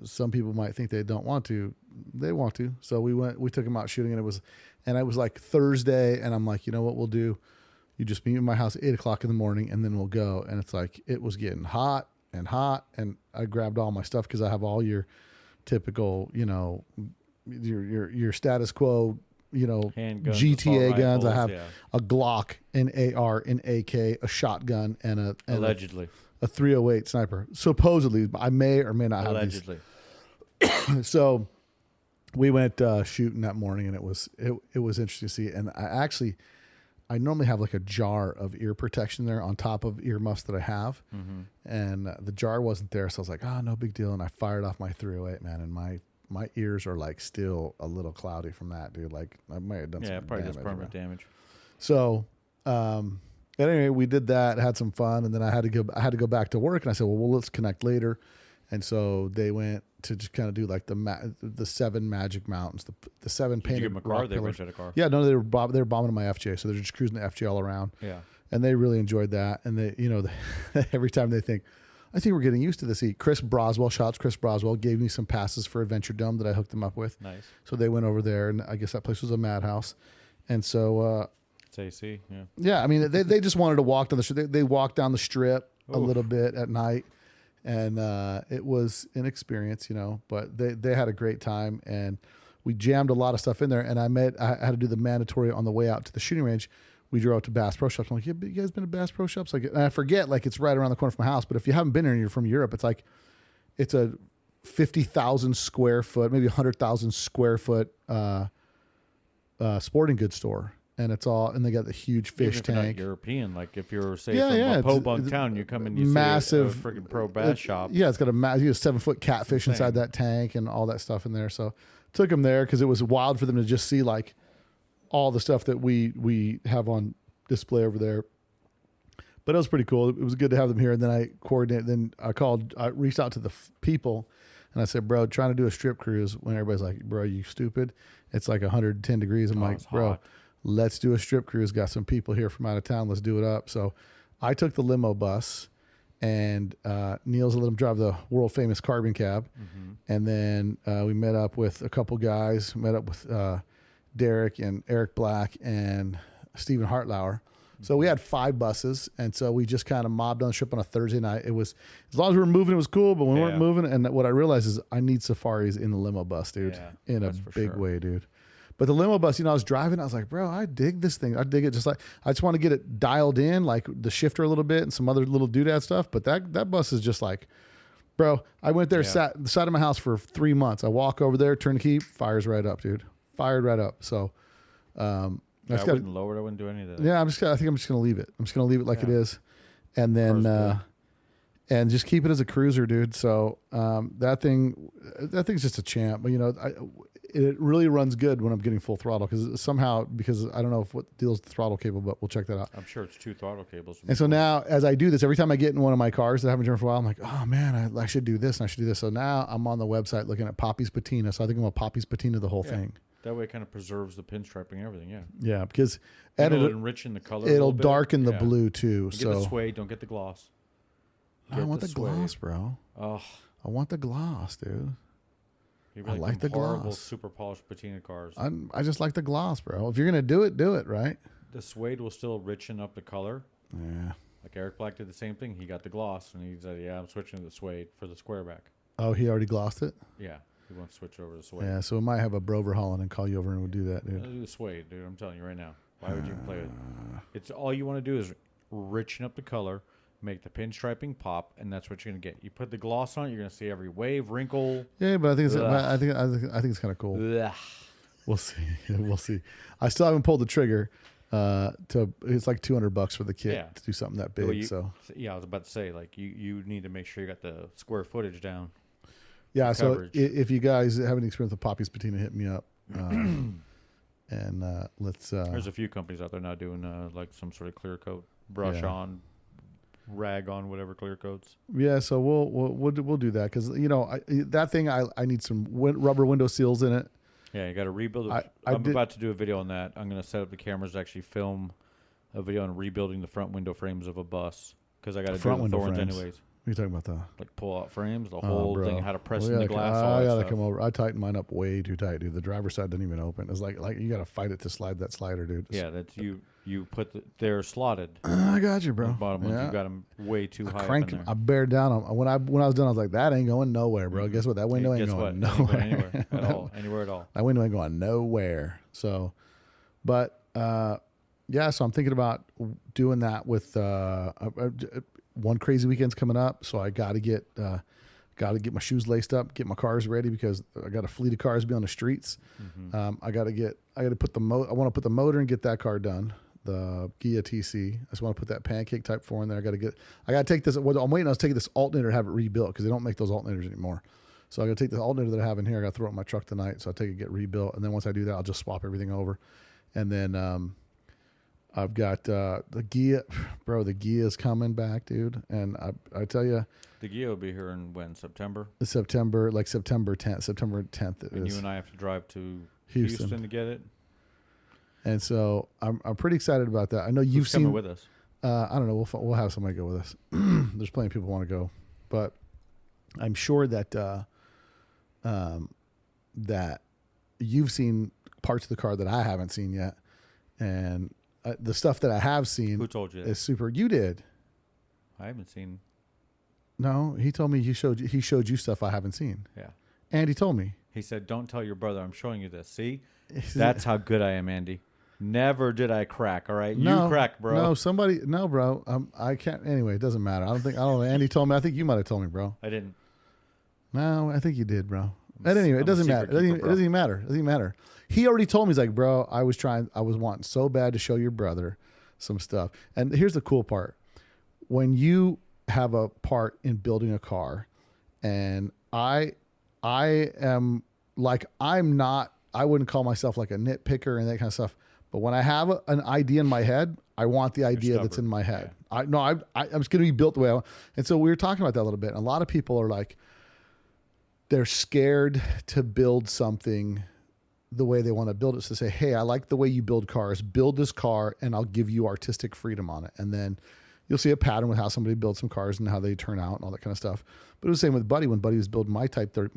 some people might think they don't want to, they want to. So we took them out shooting, and it was like Thursday, and I'm like, you know what we'll do? You just meet me at my house at 8:00 in the morning, and then we'll go. And it's like, it was getting hot, and I grabbed all my stuff because I have all your typical, your status quo, handguns, GTA guns. Rifles, I have a Glock, an AR, an AK, a shotgun, and allegedly a 308 sniper. Supposedly, I may or may not have allegedly. So we went shooting that morning, and it was interesting to see. And I normally have like a jar of ear protection there on top of earmuffs that I have. And the jar wasn't there. So I was like, no big deal. And I fired off my 308, man. And my ears are like still a little cloudy from that, dude. Like I might have done some probably damage. does permanent damage. So, anyway, we did that, had some fun. And then I had to go back to work, and I said, well, let's connect later. And so they went to just kind of do like the 7 magic mountains, the 7 painted. Did you give them a car? They rented a car. Yeah, no, they were bombing my FJ, so they're just cruising the FJ all around. Yeah, and they really enjoyed that. And they, every time they think, I think we're getting used to this. Chris Broswell gave me some passes for Adventure Dome that I hooked them up with. Nice. So they went over there, and I guess that place was a madhouse. And so it's AC. Yeah. I mean, they just wanted to walk down the strip. They walked down the strip a little bit at night. And it was an experience, but they had a great time, and we jammed a lot of stuff in there. And I had to do the mandatory on the way out to the shooting range. We drove to Bass Pro Shops. I'm like, yeah, you guys been to Bass Pro Shops? Like, and I forget, like, it's right around the corner from my house. But if you haven't been there and you're from Europe, it's a 50,000 square foot, maybe 100,000 square foot sporting goods store. And they got the huge fish tank. European, like if you're say from a Pobunk town, you come in, you massive, see a freaking pro bass shop. Yeah, it's got a 7-foot catfish inside that tank and all that stuff in there. So took them there because it was wild for them to just see like all the stuff that we have on display over there. But it was pretty cool. It was good to have them here. And then I coordinated. Then I reached out to the people, and I said, "Bro, trying to do a strip cruise when everybody's like, bro, you stupid? It's like 110 degrees." I'm like, bro. Hot. Let's do a strip cruise. Got some people here from out of town. Let's do it up. So I took the limo bus, and Neil's let him drive the world famous carbon cab. Mm-hmm. And then we met up with a couple guys, met up with Derek and Eric Black and Stephen Hartlauer. Mm-hmm. So we had 5 buses. And so we just kind of mobbed on the trip on a Thursday night. It was, as long as we were moving, it was cool. But when we weren't moving, and what I realized is I need safaris in the limo bus, dude, in a big way, dude. But the limo bus, I was driving. I was like, bro, I dig this thing. I dig it. I just want to get it dialed in, like the shifter a little bit and some other little doodad stuff. But that bus is just like, bro, I went there, sat at the side of my house for 3 months. I walk over there, turn the key, fires right up, dude. Fired right up. So, I wouldn't lower it. I wouldn't do any of that. Yeah, I think I'm just going to leave it. I'm just going to leave it like it is. And then, and just keep it as a cruiser, dude. So, that thing's just a champ. But, it really runs good when I'm getting full throttle because I don't know what deals with the throttle cable, but we'll check that out. I'm sure it's 2 throttle cables. And so now as I do this, every time I get in one of my cars that I haven't driven for a while, I'm like, oh man, I should do this and I should do this. So now I'm on the website looking at Poppy's patina. So I think I'm going to Poppy's patina the whole thing. That way it kind of preserves the pinstriping and everything. Yeah. Yeah. Because it'll enrich the color. It'll darken the blue too. Get the suede, don't get the gloss. I want the gloss, bro. Oh, I want the gloss, dude. I like the horrible, gloss. super polished patina cars. I just like the gloss, bro. If you're gonna do it, right? The suede will still richen up the color. Yeah. Like Eric Black did the same thing. He got the gloss, and he said, "Yeah, I'm switching to the suede for the square back." Oh, he already glossed it. Yeah, he wants to switch over to suede. Yeah, so we might have a Brover Holland and call you over and we'll do that, dude. I'll do the suede, dude. I'm telling you right now. Why would you play it? It's all you want to do is richen up the color. Make the pinstriping pop, and that's what you're gonna get. You put the gloss on it, you're gonna see every wave, wrinkle. Yeah, but I think it's kind of cool. Ugh. We'll see. We'll see. I still haven't pulled the trigger. It's like $200 for the kit to do something that big. I was about to say, like you need to make sure you got the square footage down. Yeah. So if you guys have any experience with Poppy's patina, hit me up. And let's. There's a few companies out there now doing like some sort of clear coat, brush on. Rag on whatever clear coats. Yeah, so we'll do that because that thing I need some rubber window seals in it. Yeah, you got to rebuild it. I'm about to do a video on that. I'm going to set up the cameras to actually film a video on rebuilding the front window frames of a bus because I got to do the thorns anyways. What are you talking about though? Like pull out frames, the whole thing, how to press in the glass. I gotta come over. I tightened mine up way too tight, dude. The driver's side didn't even open. It's like you gotta fight it to slide that slider, dude. That's you put they're slotted. I got you, bro. The bottom ones, you got them way too high. I bared down them. When I was done, I was like, that ain't going nowhere, bro. Guess what? That window ain't going nowhere. Anywhere at all. Anywhere at all. That window ain't going nowhere. So, but yeah. So I'm thinking about doing that with one crazy weekend's coming up, so I got to get my shoes laced up, get my cars ready because I got a fleet of cars to be on the streets. Mm-hmm. I got to put I want to put the motor and get that car done. The Ghia TC. I just want to put that pancake type 4 in there. I got to take this. What I'm waiting on is taking this alternator to have it rebuilt because they don't make those alternators anymore. So I got to take the alternator that I have in here. I got to throw it in my truck tonight. So I'll take it, get rebuilt, and then once I do that, I'll just swap everything over, and then I've got the Ghia, bro. The Ghia is coming back, dude. And I tell you, the Ghia will be here in when September, September 10th. September 10th. And you and I have to drive to Houston to get it. And so I'm pretty excited about that. I know you've seen coming with us. I don't know. We'll have somebody go with us. There's plenty of people who want to go, but I'm sure that that you've seen parts of the car that I haven't seen yet, and the stuff that I have seen. Who told you that? Is super. You did. I haven't seen. No, he told me he showed you stuff I haven't seen. Yeah. Andy told me. He said, "Don't tell your brother I'm showing you this." See, that's how good I am, Andy. Never did I crack. All right, No, you crack, bro. No, bro. I can't. Anyway, it doesn't matter. I don't know. Andy told me. I think you might have told me, bro. I didn't. No, I think you did, bro. But anyway, it doesn't matter. Keeper, it doesn't even matter. It doesn't even matter. He already told me. He's like, bro, I was wanting so bad to show your brother some stuff. And here's the cool part. When you have a part in building a car, and I am like, I wouldn't call myself like a nitpicker and that kind of stuff. But when I have an idea in my head, I want the idea that's in my head. Yeah. I'm just going to be built the way I want. And so we were talking about that a little bit. And a lot of people are like, they're scared to build something the way they want to build it. So say, hey, I like the way you build cars. Build this car and I'll give you artistic freedom on it. And then you'll see a pattern with how somebody builds some cars and how they turn out and all that kind of stuff. But it was the same with Buddy. When Buddy was building my Type 30,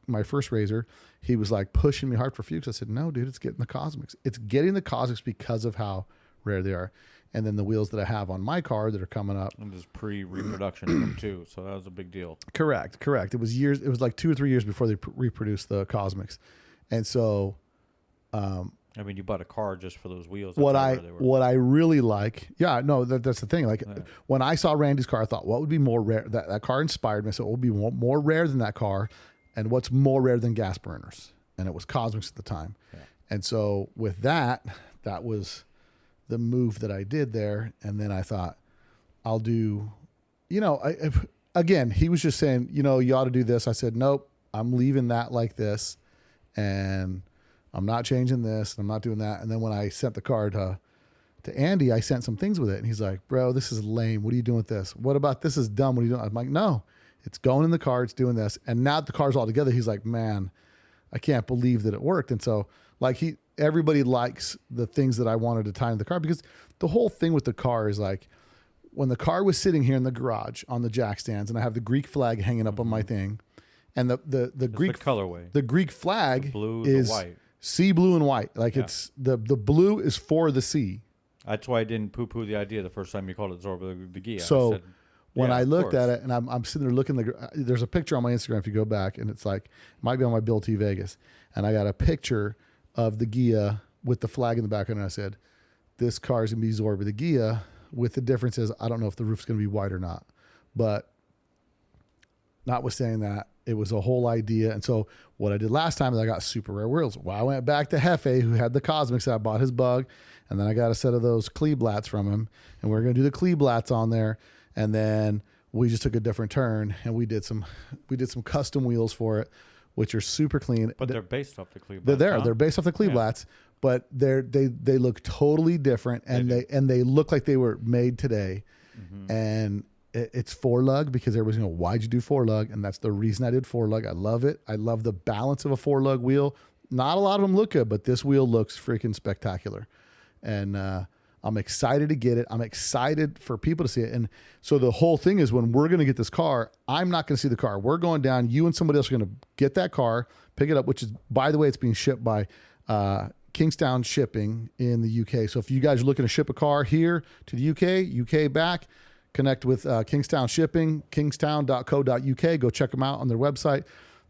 my first Razor, he was like pushing me hard for Fuchs. I said, no, dude, it's getting the Cosmics. It's getting the Cosmics because of how rare they are. And then the wheels that I have on my car that are coming up. And there's pre-reproduction of them too. So that was a big deal. Correct. It was like 2 or 3 years before they reproduced the Cosmics. And so, I mean, you bought a car just for those wheels. What I really like, that's the thing. Like when I saw Randy's car, I thought, what would be more rare? That car inspired me. So it would be more rare than that car, and what's more rare than gas burners? And it was Cosmics at the time. Yeah. And so with that was the move that I did there. And then I thought, I'll do, again, he was just saying, you ought to do this. I said, nope, I'm leaving that like this, and I'm not changing this, and I'm not doing that. And then when I sent the car to Andy, I sent some things with it. And he's like, bro, this is lame. What are you doing with this? What about this is dumb? What are you doing? I'm like, no, it's going in the car. It's doing this. And now that the car's all together, he's like, man, I can't believe that it worked. And so like everybody likes the things that I wanted to tie in the car, because the whole thing with the car is like, when the car was sitting here in the garage on the jack stands, and I have the Greek flag hanging up on my thing, and the Greek colorway, the Greek flag the blue, is the white. Sea blue and white. Like it's the blue is for the sea. That's why I didn't poo-poo the idea the first time you called it Zorba The Ghia. So when I looked at it, and I'm sitting there looking, there's a picture on my Instagram if you go back, and it's like, it might be on my Bill T Vegas, and I got a picture of the Ghia with the flag in the background, and I said, this car is going to be Zorba The Ghia, with the difference is I don't know if the roof's going to be white or not. But notwithstanding that, it was a whole idea. And so what I did last time is I got super rare wheels. Well, I went back to Hefe, who had the Cosmics. I bought his Bug, and then I got a set of those Kleeblats from him, and we are going to do the Kleeblats on there. And then we just took a different turn, and we did some custom wheels for it, which are super clean. But they're based off the Kleeblats. They're there. Huh? They're based off the Kleeblats, but they look totally different, and they look like they were made today. Mm-hmm. And it's 4-lug, because everybody's going, why'd you do 4-lug? And that's the reason I did 4-lug. I love it. I love the balance of a 4-lug wheel. Not a lot of them look good, but this wheel looks freaking spectacular. And I'm excited to get it. I'm excited for people to see it. And so the whole thing is, when we're going to get this car, I'm not going to see the car. We're going down. You and somebody else are going to get that car, pick it up, which is, by the way, it's being shipped by Kingstown Shipping in the UK. So if you guys are looking to ship a car here to the UK back, connect with Kingstown Shipping, kingstown.co.uk. Go check them out on their website.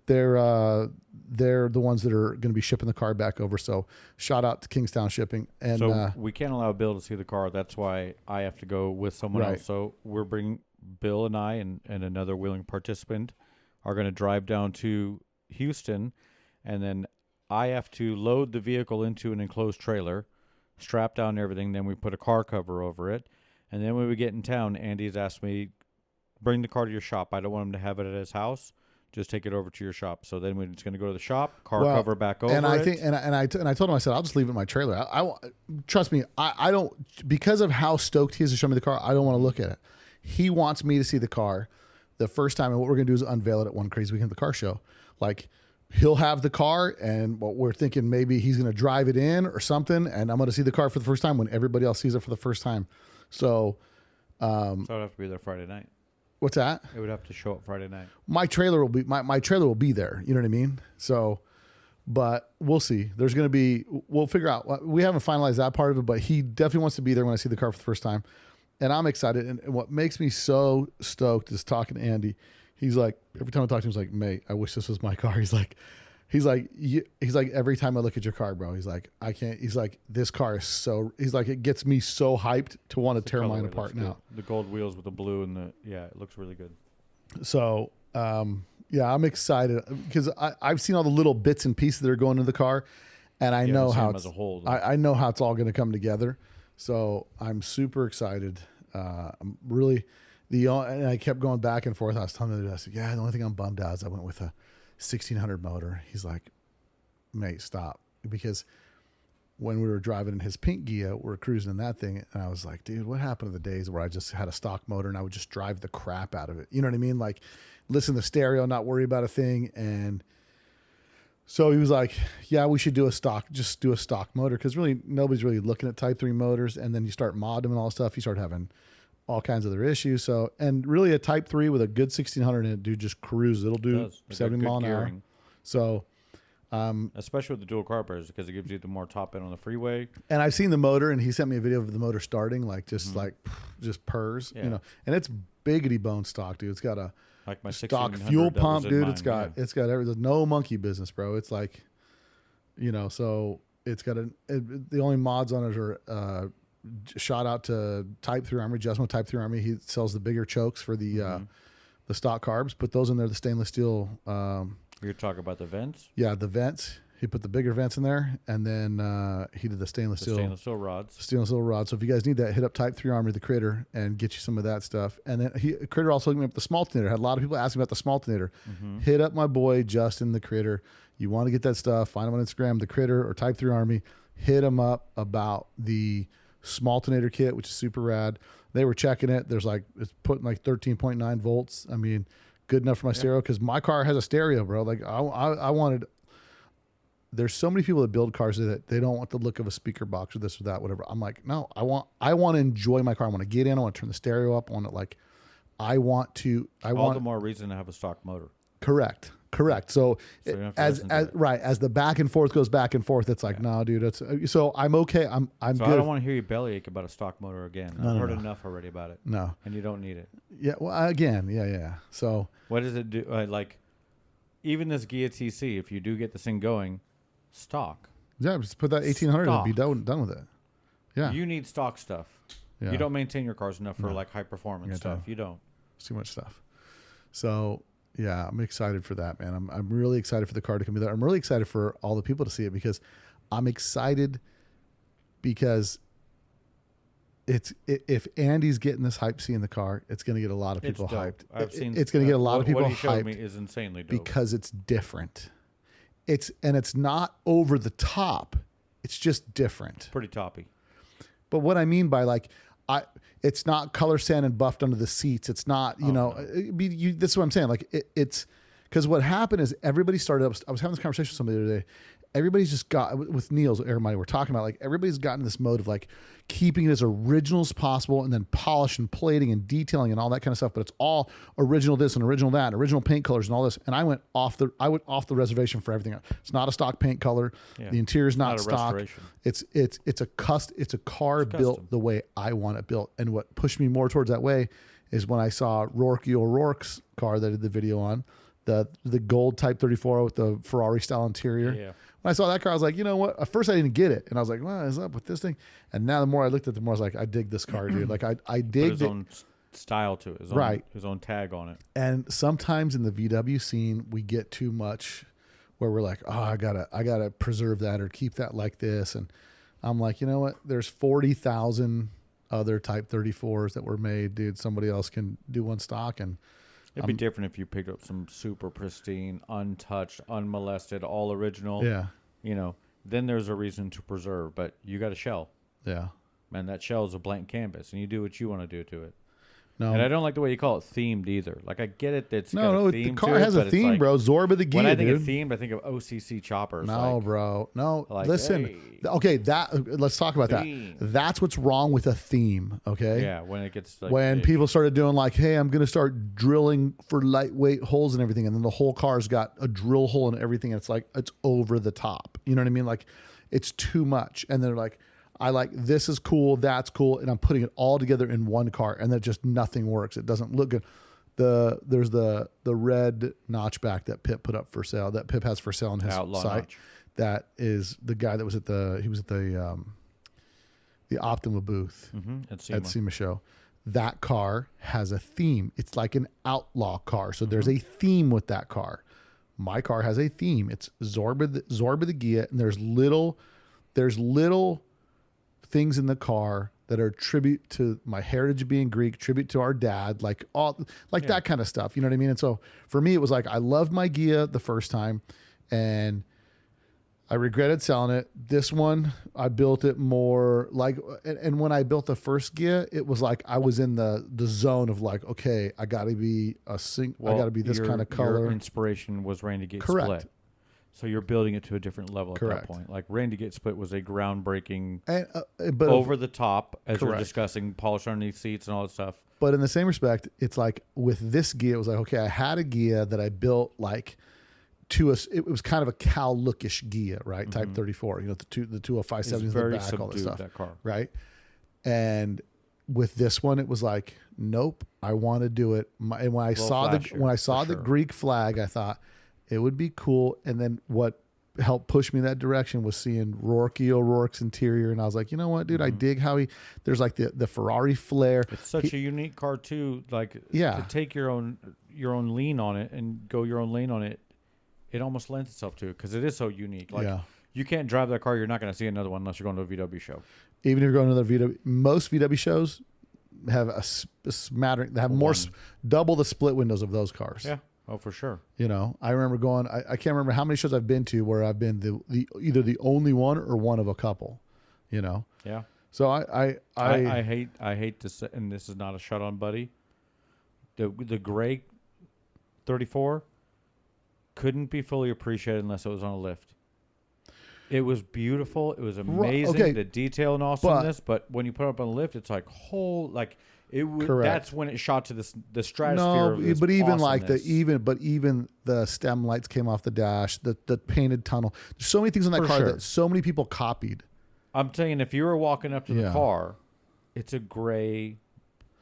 They're the ones that are going to be shipping the car back over. So shout out to Kingstown Shipping. And so we can't allow Bill to see the car. That's why I have to go with someone else. So we're bringing Bill and I and another willing participant are going to drive down to Houston, and then I have to load the vehicle into an enclosed trailer, strap down everything. Then we put a car cover over it. And then when we get in town, Andy's asked me, bring the car to your shop. I don't want him to have it at his house. Just take it over to your shop. So then we're just going to go to the shop, cover back over and I think, and I told him, I said, I'll just leave it in my trailer. I trust me. I don't, because of how stoked he is to show me the car, I don't want to look at it. He wants me to see the car the first time. And what we're going to do is unveil it at one crazy weekend at the car show. Like, he'll have the car, and what we're thinking, maybe he's going to drive it in or something. And I'm going to see the car for the first time when everybody else sees it for the first time. So I'd have to be there Friday night. What's that? It would have to show up Friday night. My trailer will be my trailer will be there. You know what I mean? So, but we'll see. There's going to be, we'll figure out. We haven't finalized that part of it, but he definitely wants to be there when I see the car for the first time. and I'm excited. And what makes me so stoked is talking to Andy. He's like, every time I talk to him, he's like, mate, I wish this was my car. He's like, every time I look at your car, bro, he's like, I can't, he's like, this car is so, he's like, it gets me so hyped to want to tear mine apart now. The gold wheels with the blue and it looks really good. So, yeah, I'm excited because I've seen all the little bits and pieces that are going into the car, and I know how it's, I know how it's all going to come together. So I'm super excited. I'm really, and I kept going back and forth. I was telling him, I said, yeah, the only thing I'm bummed out is I went with a 1600 motor. He's like, mate, stop. Because when we were driving in his pink Ghia, we're cruising in that thing. And I was like, dude, what happened to the days where I just had a stock motor and I would just drive the crap out of it? You know what I mean? Like listen to the stereo, not worry about a thing. And so he was like, yeah, we should do a stock motor. Cause really nobody's really looking at Type 3 motors. And then you start modding them and all that stuff. You start having all kinds of other issues. So, and really a Type 3 with a good 1600 in it, dude, just cruise. It'll do 70 mile an hour. So, especially with the dual carburetors, because it gives you the more top end on the freeway. And I've seen the motor, and he sent me a video of the motor starting, like just just purrs, you know, and it's biggity bone stock, dude. It's got a like my stock fuel pump, dude. It's got everything. No monkey business, bro. It's like, you know, so it's got the only mods on it are, shout out to Type 3 Army, Justin Type 3 Army. He sells the bigger chokes for the stock carbs. Put those in there, the stainless steel. You're talking about the vents? Yeah, the vents. He put the bigger vents in there, and then he did the stainless steel rods. Stainless steel rods. So if you guys need that, hit up Type 3 Army, the Critter, and get you some of that stuff. And then Critter also hooked me up with the Smaltinator. Had a lot of people asking about the Smaltinator. Hit up my boy Justin, the Critter. You want to get that stuff? Find him on Instagram, the Critter or Type 3 Army. Hit him up about the Smaltinator kit, which is super rad. They were checking it. There's like, it's putting like 13.9 volts. I mean, good enough for my stereo, because my car has a stereo, bro. Like I wanted, there's so many people that build cars that they don't want the look of a speaker box or this or that, whatever. I'm like, no, I want to enjoy my car. I want to get in. I want to turn the stereo up. I want to all the more reason to have a stock motor. Correct. So as the back and forth goes back and forth, it's like, no, dude, so I'm okay. I'm good. I don't want to hear you bellyache about a stock motor again. I've heard enough already about it. No. And you don't need it. Yeah. Well, again, yeah. So what does it do? Like even this Ghia TC, if you do get this thing going, stock. Yeah, just put that 1800 and be done with it. Yeah. You need stock stuff. Yeah. You don't maintain your cars enough for like high performance stuff. You don't. It's too much stuff. So yeah, I'm excited for that, man. I'm really excited for the car to come together. I'm really excited for all the people to see it, because I'm excited because if Andy's getting this hype seeing the car, it's going to get a lot of people hyped. It's going to get a lot of people hyped. What he showed me is insanely dope. Because it's different. It's not over the top. It's just different. Pretty toppy. But what I mean by it's not color sand and buffed under the seats. It's not, this is what I'm saying. Like it's because what happened is everybody started up. I was having this conversation with somebody the other day. Everybody's just got with Neil's everybody we're talking about, like everybody's gotten this mode of like keeping it as original as possible and then polish and plating and detailing and all that kind of stuff. But it's all original this and original that and original paint colors and all this. And I went off the reservation for everything. It's not a stock paint color. Yeah. The interior is not stock. It's a car built the way I want it built. And what pushed me more towards that way is when I saw Rourke O'Rourke's car that I did the video on, the gold Type 34 with the Ferrari style interior. Yeah. When I saw that car, I was like, you know what? At first, I didn't get it, and I was like, "What is up with this thing?" And now, the more I looked at it, the more I was like, "I dig this car, dude." Like, I dig his own style to it, his own tag on it. And sometimes in the VW scene, we get too much, where we're like, "Oh, I gotta preserve that or keep that like this." And I'm like, you know what? There's 40,000 other Type 34s that were made, dude. Somebody else can do one stock, and it'd be different if you picked up some super pristine, untouched, unmolested, all original. Yeah. Then there's a reason to preserve, but you got a shell. Yeah. Man, that shell is a blank canvas, and you do what you want to do to it. No. And I don't like the way you call it themed either. Like, I get it. That's the car has a theme, bro. Zorba The Ghia, when I think of themed, I think of OCC choppers. No, bro. No. Like, listen. Hey, okay, let's talk about theme. That. That's what's wrong with a theme, okay? Yeah, when it gets like when people started doing like, hey, I'm going to start drilling for lightweight holes and everything, and then the whole car's got a drill hole and everything, and it's like, it's over the top. You know what I mean? Like, it's too much. And they're like, I like, this is cool, that's cool, and I'm putting it all together in one car, and then just nothing works. It doesn't look good. There's the red notchback that Pip put up for sale, that Pip has for sale on his Outlaw site. notch. That is the guy that was at the Optima booth at SEMA show. That car has a theme. It's like an outlaw car. So there's a theme with that car. My car has a theme. It's Zorba the Ghia, and there's little things in the car that are tribute to my heritage being Greek, tribute to our dad, that kind of stuff. You know what I mean? And so for me, it was like, I loved my Ghia the first time, and I regretted selling it. This one, I built it more like, and when I built the first Ghia, it was like I was in the zone of like, okay, I got to be I got to be this kind of color. Your inspiration was Randy Gate Correct. Split. So you're building it to a different level Correct. at that point. Like Randy Gate Split was a groundbreaking, but over the top, as you're Correct. discussing, polish underneath seats and all that stuff. But in the same respect, it's like with this Ghia, it was like, okay, I had a Ghia that I built like it was kind of a cow lookish Ghia, right? Type 34, the 205 70s in the back, all that stuff, that car. right? And with this one, it was like, nope, I want to do it. And when I saw the Greek flag, I thought it would be cool. And then what helped push me in that direction was seeing Rourke O'Rourke's interior, and I was like, you know what, dude, I dig how there's like the Ferrari flair. It's such a unique car too. Like, to take your own lean on it and go your own lane on it. It almost lends itself to it because it is so unique. Like, you can't drive that car. You're not going to see another one unless you're going to a VW show. Even if you're going to another VW, most VW shows have a smattering. They have double the split windows of those cars. Yeah. Oh, for sure. I remember going. I can't remember how many shows I've been to where I've been either the only one or one of a couple. Yeah. So I hate to say, and this is not a shut on Buddy. The gray 34 couldn't be fully appreciated unless it was on a lift. It was beautiful. It was amazing. Okay. The detail and awesomeness. But when you put it up on a lift, it's like that's when it shot to the stratosphere. No, but even even the stem lights came off the dash. The painted tunnel. There's so many things on that car that so many people copied. I'm saying, if you were walking up to the car, it's a gray.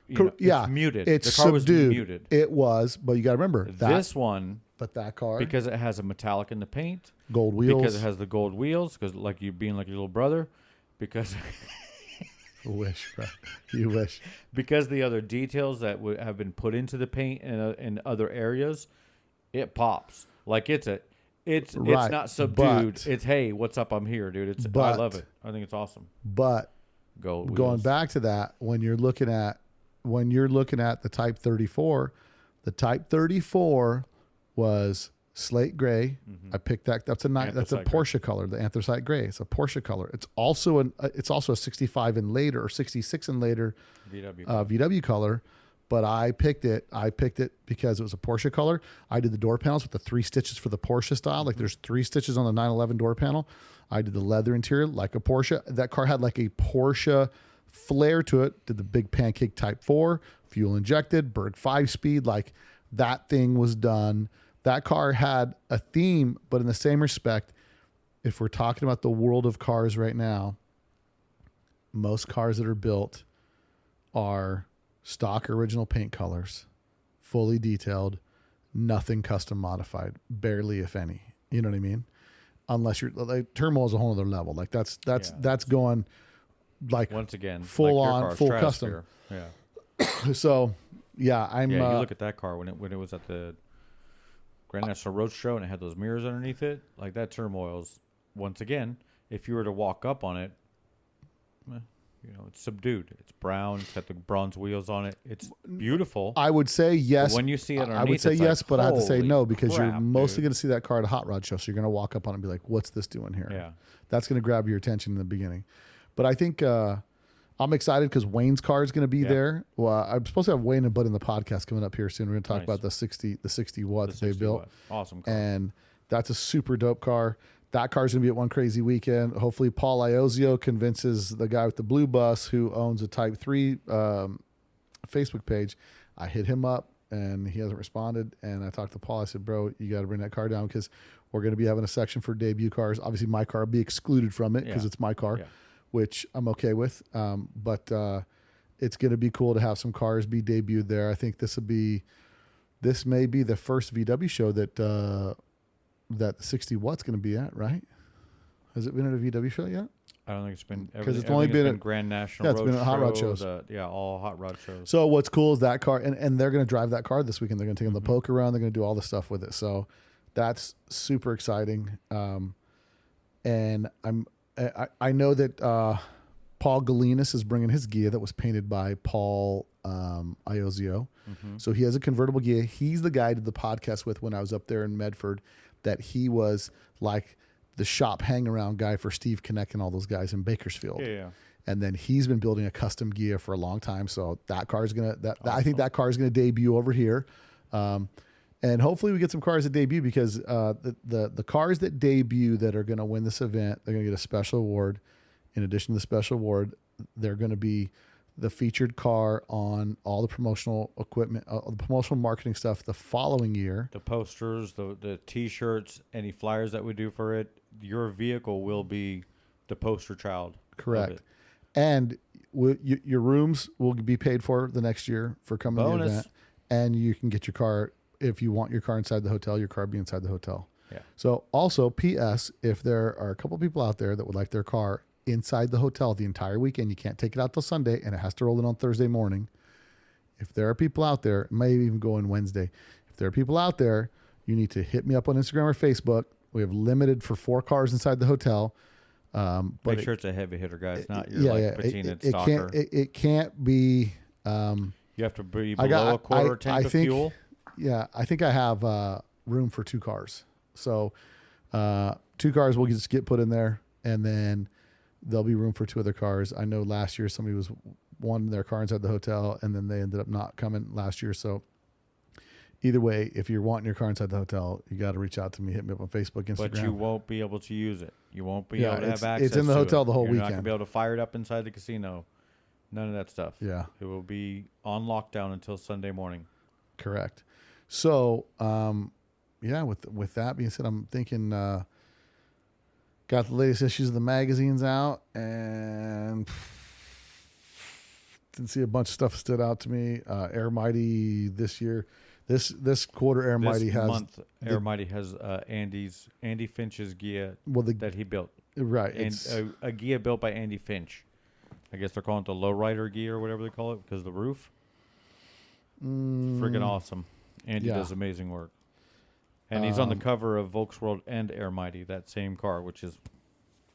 It's muted. It's the car subdued. Was muted. It was, but you got to remember this one. But that car, because it has a metallic in the paint, gold wheels, because it has the gold wheels, because like you being like your little brother, because you wish, because the other details that would have been put into the paint in other areas, it pops. Like it's not subdued. It's, hey, what's up? I'm here, dude. I love it. I think it's awesome. But going back to that, when you're looking at the Type 34, the Type 34 was slate gray. I picked that. That's a Porsche color, the anthracite gray. It's a Porsche color. It's also a 65 and later or 66 and later VW color. But I picked it because it was a Porsche color. I did the door panels with the 3 stitches for the Porsche style. Like there's 3 stitches on the 911 door panel. I did the leather interior like a Porsche. That car had like a Porsche flair to it. Did the big pancake Type 4, fuel injected, Berg 5-speed. Like that thing was done. That car had a theme, but in the same respect, if we're talking about the world of cars right now, most cars that are built are stock original paint colors, fully detailed, nothing custom modified, barely if any. You know what I mean? Unless you're like turmoil is a whole other level. Like that's going like once again full like on full custom. Yeah. So you look at that car when it was at the Grand National Road Show and it had those mirrors underneath it. Like that turmoil's once again. If you were to walk up on it, it's subdued. It's brown. It's got the bronze wheels on it. It's beautiful. I would say yes. But when you see it underneath, I would say yes, but I have to say no because crap, you're mostly going to see that car at a hot rod show. So you're going to walk up on it and be like, "What's this doing here?" Yeah, that's going to grab your attention in the beginning. But I think I'm excited because Wayne's car is going to be there. Well, I'm supposed to have Wayne and Bud in the podcast coming up here soon. We're going to talk about the 60 watt that they built. Awesome car. And that's a super dope car. That car's going to be at One Crazy Weekend. Hopefully Paul Iozio convinces the guy with the blue bus who owns a Type 3 Facebook page. I hit him up and he hasn't responded. And I talked to Paul. I said, bro, you got to bring that car down because we're going to be having a section for debut cars. Obviously my car will be excluded from it because it's my car. Yeah. which I'm okay with. But it's going to be cool to have some cars be debuted there. I think this may be the first VW show that the 60 Watt's going to be at, right? Has it been at a VW show yet? I don't think it's been, because it's only been at Grand National. Yeah, it's been at hot rod shows. All hot rod shows. So what's cool is that car, and they're going to drive that car this weekend. They're going to take them the poke around. They're going to do all the stuff with it. So that's super exciting. And I know that Paul Galinas is bringing his Ghia that was painted by Paul Iozio. So he has a convertible Ghia. He's the guy I did the podcast with when I was up there in Medford, that he was like the shop hang around guy for Steve Kinect and all those guys in Bakersfield. Yeah. And then he's been building a custom Ghia for a long time. So that car is going to, I think that car is going to debut over here. And hopefully we get some cars that debut, because the cars that debut that are going to win this event, they're going to get a special award. In addition to the special award, they're going to be the featured car on all the promotional equipment, the promotional marketing stuff the following year. The posters, the T-shirts, any flyers that we do for it, your vehicle will be the poster child. Correct. And your rooms will be paid for the next year for coming to the event. And you can get your car, if you want your car inside the hotel, your car be inside the hotel. Yeah. So also, P.S., if there are a couple people out there that would like their car inside the hotel the entire weekend, you can't take it out till Sunday, and it has to roll in on Thursday morning. If there are people out there, maybe even go in Wednesday. If there are people out there, you need to hit me up on Instagram or Facebook. We have limited for 4 cars inside the hotel. But make sure it's a heavy hitter, guys. Not your patina stalker. It can't be. You have to be below a quarter tank of fuel. Yeah, I think I have room for 2 cars. So 2 cars will just get put in there, and then there'll be room for 2 other cars. I know last year somebody was wanting their car inside the hotel, and then they ended up not coming last year. So either way, if you're wanting your car inside the hotel, you got to reach out to me. Hit me up on Facebook, Instagram. But you won't be able to use it. You won't be able to have access. It's in the hotel the whole weekend. You're not going to be able to fire it up inside the casino. None of that stuff. Yeah. It will be on lockdown until Sunday morning. Correct. So, with that being said, I'm thinking, got the latest issues of the magazines out, and didn't see a bunch of stuff stood out to me. Air Mighty this year, this quarter, Air Mighty has Andy Finch's Ghia that he built. Right, and a Ghia built by Andy Finch. I guess they're calling it the lowrider Ghia or whatever they call it because of the roof. Friggin' awesome. Andy does amazing work. And he's on the cover of Volksworld and Air Mighty, that same car, which is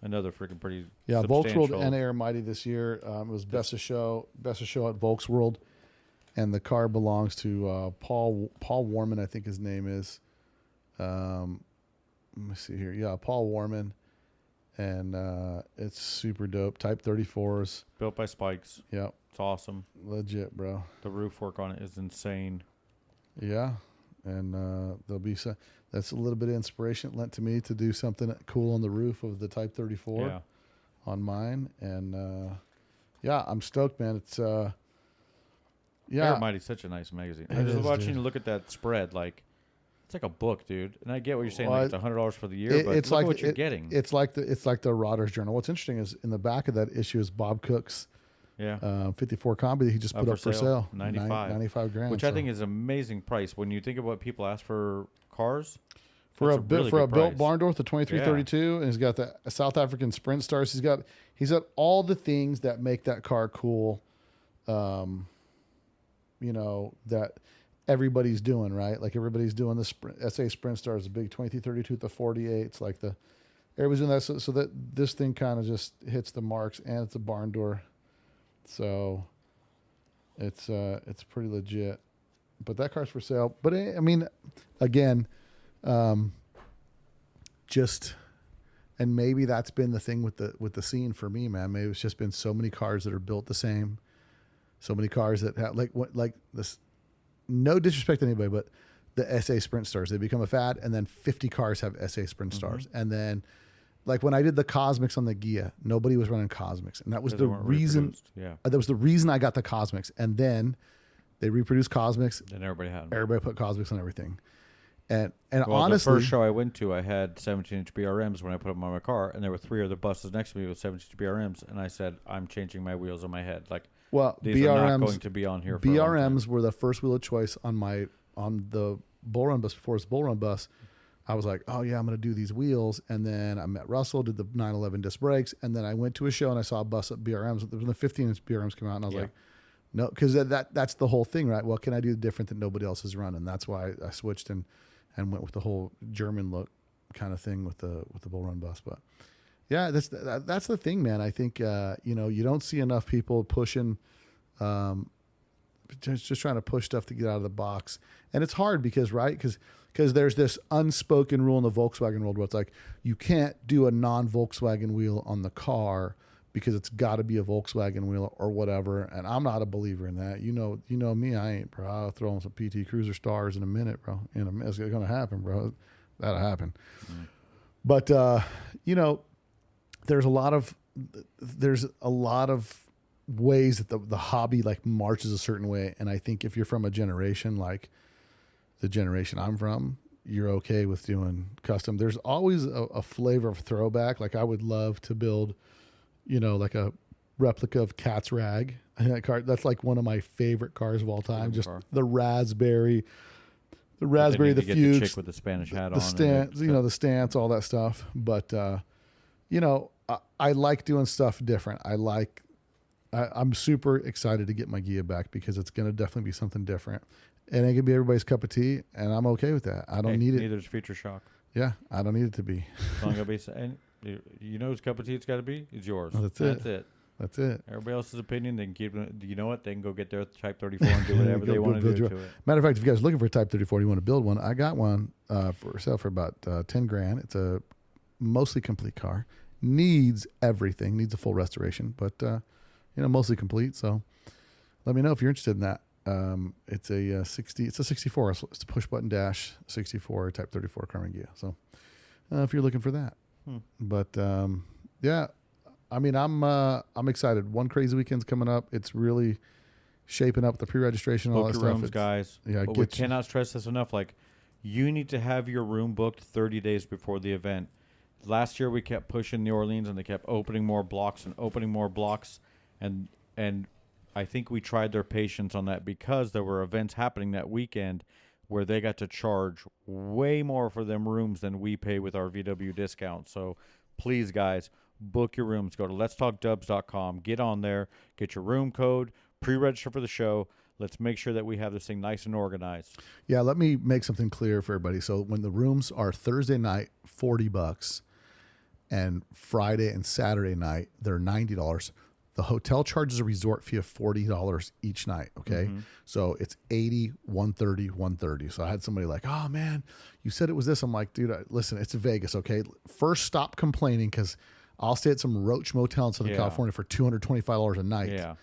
another freaking pretty Volksworld and Air Mighty this year. It was best of show at Volksworld, and the car belongs to Paul Warman, I think his name is. Let me see here. Yeah, Paul Warman, and it's super dope. Type 34s, built by Spikes. Yep, it's awesome, legit, bro. The roof work on it is insane. Yeah. And there'll be that's a little bit of inspiration lent to me to do something cool on the roof of the Type 34 on mine. And I'm stoked, man. It's Air Mighty's such a nice magazine. I was watching you look at that spread, like it's like a book, dude. And I get what you're saying, like it's $100 for the year, but it's look like at what you're getting. It's like the Rodder's Journal. What's interesting is in the back of that issue is Bob Cook's 54 Combi that he just put up for sale. 95 grand. Which I think is an amazing price when you think of what people ask for cars. For a built barn door with the 2332, and he's got the South African Sprint Stars. He's got all the things that make that car cool. That everybody's doing, right? Like everybody's doing the SA Sprint Stars, the big 2332 with the 48. It's like everybody's doing that. So that this thing kind of just hits the marks, and it's a barn door. So it's pretty legit, but that car's for sale. But I mean, again, and maybe that's been the thing with the scene for me, man. Maybe it's just been so many cars that are built the same, so many cars that have like this. No disrespect to anybody, but the SA Sprint Stars, they become a fad, and then 50 cars have SA Sprint Stars, and then. Like when I did the Cosmics on the Ghia, nobody was running Cosmics, and that was the reason. That was the reason I got the Cosmics, and then they reproduced Cosmics. Then everybody had them. Everybody put Cosmics on everything, And well, honestly, the first show I went to, I had 17-inch BRMs when I put them on my car, and there were 3 other buses next to me with 17-inch BRMs, and I said, I'm changing my wheels in my head. Like, these are not going to be on here for a long time. BRMs were the first wheel of choice on the Bull Run bus. Before it was Bull Run bus, I was like, oh yeah, I'm going to do these wheels. And then I met Russell, did the 911 disc brakes, and then I went to a show and I saw a bus at BRMs. When the 15-inch BRMs came out, and I was like, no, because that's the whole thing, right? What can I do different that nobody else is running? That's why I switched and went with the whole German look kind of thing with the Bull Run bus. But yeah, that's the thing, man. I think you don't see enough people pushing, just trying to push stuff to get out of the box, and it's hard because there's this unspoken rule in the Volkswagen world where it's like you can't do a non-Volkswagen wheel on the car because it's got to be a Volkswagen wheel or whatever. And I'm not a believer in that. You know me, I ain't, bro. I'll throw on some PT Cruiser stars in a minute, bro. It's going to happen, bro. That'll happen. Mm. But, there's a lot of ways that the hobby like marches a certain way. And I think if you're from a generation like the generation I'm from, you're okay with doing custom. There's always a flavor of throwback. Like I would love to build, like a replica of Cat's Rag. That car, that's like one of my favorite cars of all time. Just the raspberry, the Fuchs, the chick with the Spanish hat the on, stance, the stance, all that stuff. But I like doing stuff different. I'm super excited to get my Ghia back because it's going to definitely be something different. And it can be everybody's cup of tea, and I'm okay with that. I don't need it. Neither is Future Shock. Yeah, I don't need it to be. It's only gonna be, and whose cup of tea it's got to be? It's yours. Well, that's it. Everybody else's opinion, they can keep. You know what? They can go get their Type 34 and do whatever they want to do to it. Matter of fact, if you guys are looking for a Type 34, you want to build one, I got one for sale for about $10,000. It's a mostly complete car. Needs everything. Needs a full restoration, but mostly complete. So let me know if you're interested in that. It's a 64. It's a push button dash 64 Type 34 Karmann Ghia. So if you're looking for that, but yeah, I mean I'm excited. One Crazy Weekend's coming up. It's really shaping up the pre-registration and all that stuff. Book your rooms, guys. Yeah, but we cannot stress this enough. Like you need to have your room booked 30 days before the event. Last year we kept pushing New Orleans and they kept opening more blocks and I think we tried their patience on that because there were events happening that weekend where they got to charge way more for them rooms than we pay with our VW discount. So please, guys, book your rooms. Go to letstalkdubs.com. Get on there. Get your room code. Pre-register for the show. Let's make sure that we have this thing nice and organized. Yeah, let me make something clear for everybody. So when the rooms are Thursday night, $40, and Friday and Saturday night, they're $90. The hotel charges a resort fee of $40 each night. Okay. Mm-hmm. So it's $80, $130, $130. So I had somebody like, oh man, you said it was this. I'm like, dude, listen, it's Vegas. Okay. First stop complaining. Cause I'll stay at some Roach Motel in Southern California for $225 a night. Yeah.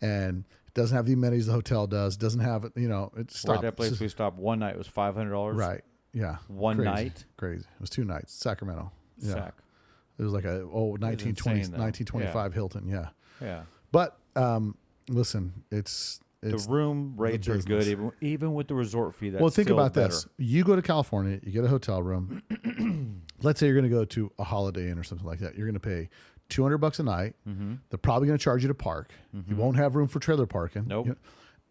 And it doesn't have the amenities the hotel does. Doesn't have it, it stopped. That place we stopped one night was $500. Right. Yeah. One night. Crazy. It was 2 nights. Sacramento. Yeah. Sac. It was like 1925 Hilton. Yeah. Yeah. But listen, it's the room rates are good, even with the resort fee. That's think still about better. this. You go to California, you get a hotel room. Let's say you're going to go to a Holiday Inn or something like that. You're going to pay $200 a night. Mm-hmm. They're probably going to charge you to park. Mm-hmm. You won't have room for trailer parking. Nope.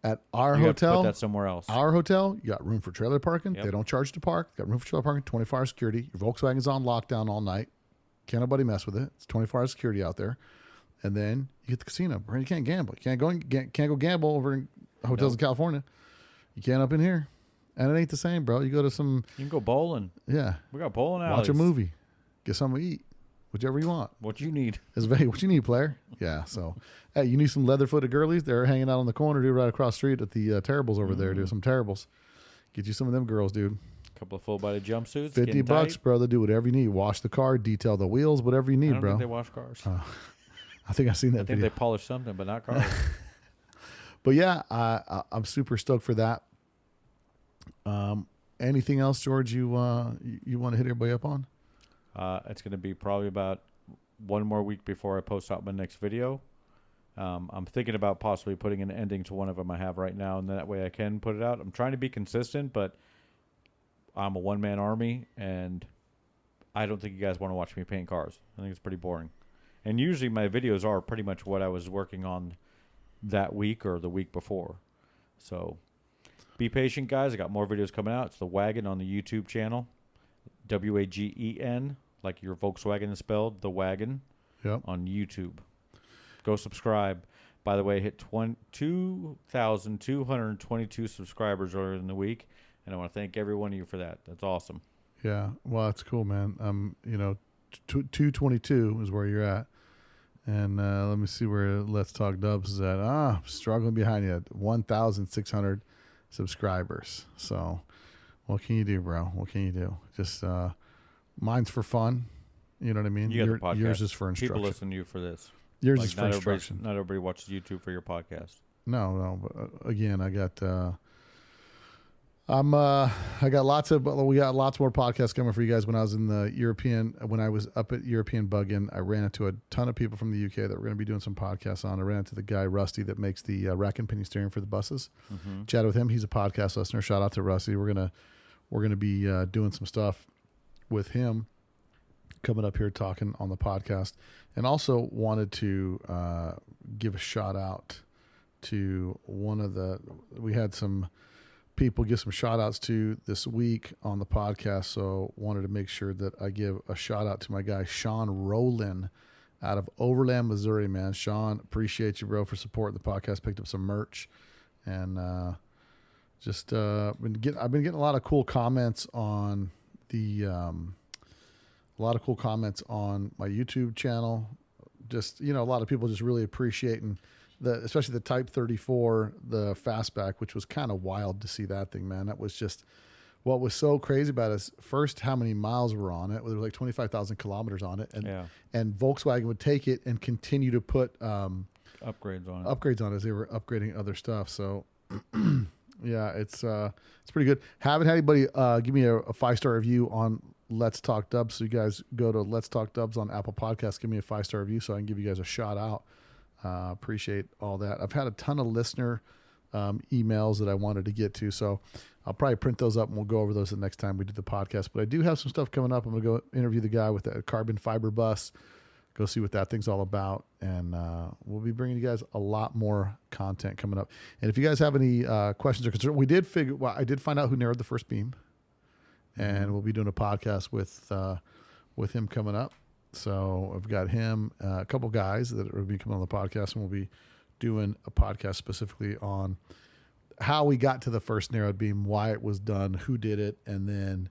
At our you hotel, have to put that somewhere else. Our hotel, you got room for trailer parking. Yep. They don't charge to park. You got room for trailer parking, 24-hour security. Your Volkswagen's on lockdown all night. Can't nobody mess with it. It's 24-hour security out there. And then you get the casino. You can't gamble. You can't go gamble over in hotels in California. You can't up in here. And it ain't the same, bro. You go to some... You can go bowling. Yeah. We got bowling alleys. Watch a movie. Get something to eat. Whichever you want. What you need. What you need, player. Yeah, so... Hey, you need some leather-footed girlies? They're hanging out on the corner, dude, right across the street at the Terribles over there, dude. Some Terribles. Get you some of them girls, dude. Couple of full-body jumpsuits. $50, bro. They do whatever you need. Wash the car, detail the wheels, whatever you need, I don't bro. think they wash cars. I think I've seen that video. I think they polish something, but not cars. But yeah, I'm super stoked for that. Anything else, George, you want to hit everybody up on? It's going to be probably about one more week before I post out my next video. I'm thinking about possibly putting an ending to one of them I have right now, and that way I can put it out. I'm trying to be consistent, but I'm a one-man army, and I don't think you guys want to watch me paint cars. I think it's pretty boring. And usually my videos are pretty much what I was working on that week or the week before. So be patient, guys. I got more videos coming out. It's The Wagon on the YouTube channel. WAGEN, like your Volkswagen is spelled, The Wagon, on YouTube. Go subscribe. By the way, hit 2,222 subscribers earlier in the week, and I want to thank every one of you for that. That's awesome. Yeah, well, that's cool, man. 222 is where you're at. And let me see where Let's Talk Dubs is at. Struggling behind you at 1,600 subscribers. So what can you do, bro? What can you do? Just mine's for fun. You know what I mean? You got the podcast. Yours is for instruction. People listen to you for this. Yours is for instruction. Not everybody watches YouTube for your podcast. No. But again, I got we got lots more podcasts coming for you guys. When I was up at European Bug-In, I ran into a ton of people from the UK that we're going to be doing some podcasts on. I ran into the guy Rusty that makes the rack and pinion steering for the buses. Mm-hmm. Chatted with him. He's a podcast listener. Shout out to Rusty. We're gonna be doing some stuff with him coming up here talking on the podcast, and also wanted to give a shout out to we had some people give some shout outs to this week on the podcast. So wanted to make sure that I give a shout out to my guy, Sean Rowland out of Overland, Missouri, man. Sean, appreciate you, bro, for supporting the podcast. Picked up some merch, and I've been getting a lot of cool comments on my YouTube channel. Just, a lot of people just really appreciating especially the Type 34, the fastback, which was kind of wild to see that thing, man. That was just what was so crazy about it is first how many miles were on it. There was like 25,000 kilometers on it, and Volkswagen would take it and continue to put upgrades on it as they were upgrading other stuff. So yeah, it's pretty good. Haven't had anybody give me a 5-star review on Let's Talk Dubs. So you guys go to Let's Talk Dubs on Apple Podcasts. Give me a 5-star review so I can give you guys a shout out. Appreciate all that. I've had a ton of listener emails that I wanted to get to, so I'll probably print those up and we'll go over those the next time we do the podcast. But I do have some stuff coming up. I'm going to go interview the guy with the carbon fiber bus, go see what that thing's all about, and we'll be bringing you guys a lot more content coming up. And if you guys have any questions or concerns, I did find out who narrowed the first beam, and we'll be doing a podcast with him coming up. So I've got him, a couple guys that will be coming on the podcast, and we'll be doing a podcast specifically on how we got to the first narrowed beam, why it was done, who did it, and then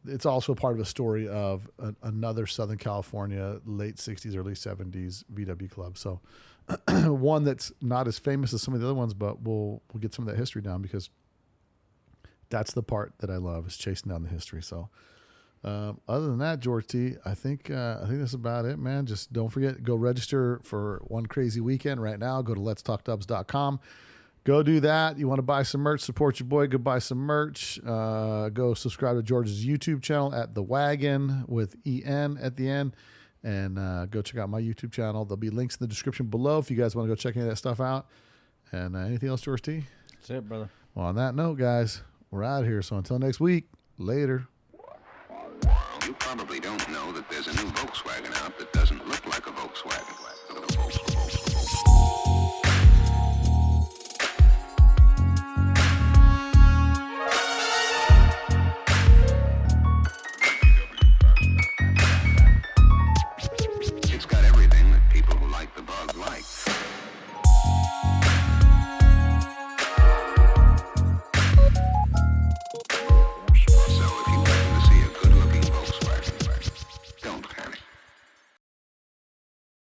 it's also part of a story of another Southern California late 60s, early 70s VW club. So one that's not as famous as some of the other ones, but we'll get some of that history down, because that's the part that I love, is chasing down the history. So other than that, George T, I think that's about it, man. Just don't forget, go register for One Crazy Weekend right now. Go to letstalkdubs.com. Go do that. You want to buy some merch, support your boy, go buy some merch. Go subscribe to George's YouTube channel at The Wagon with EN at the end. And go check out my YouTube channel. There'll be links in the description below if you guys want to go check any of that stuff out. And anything else, George T? That's it, brother. Well, on that note, guys, we're out of here. So until next week, later. You probably don't know that there's a new Volkswagen out that doesn't look like a Volkswagen.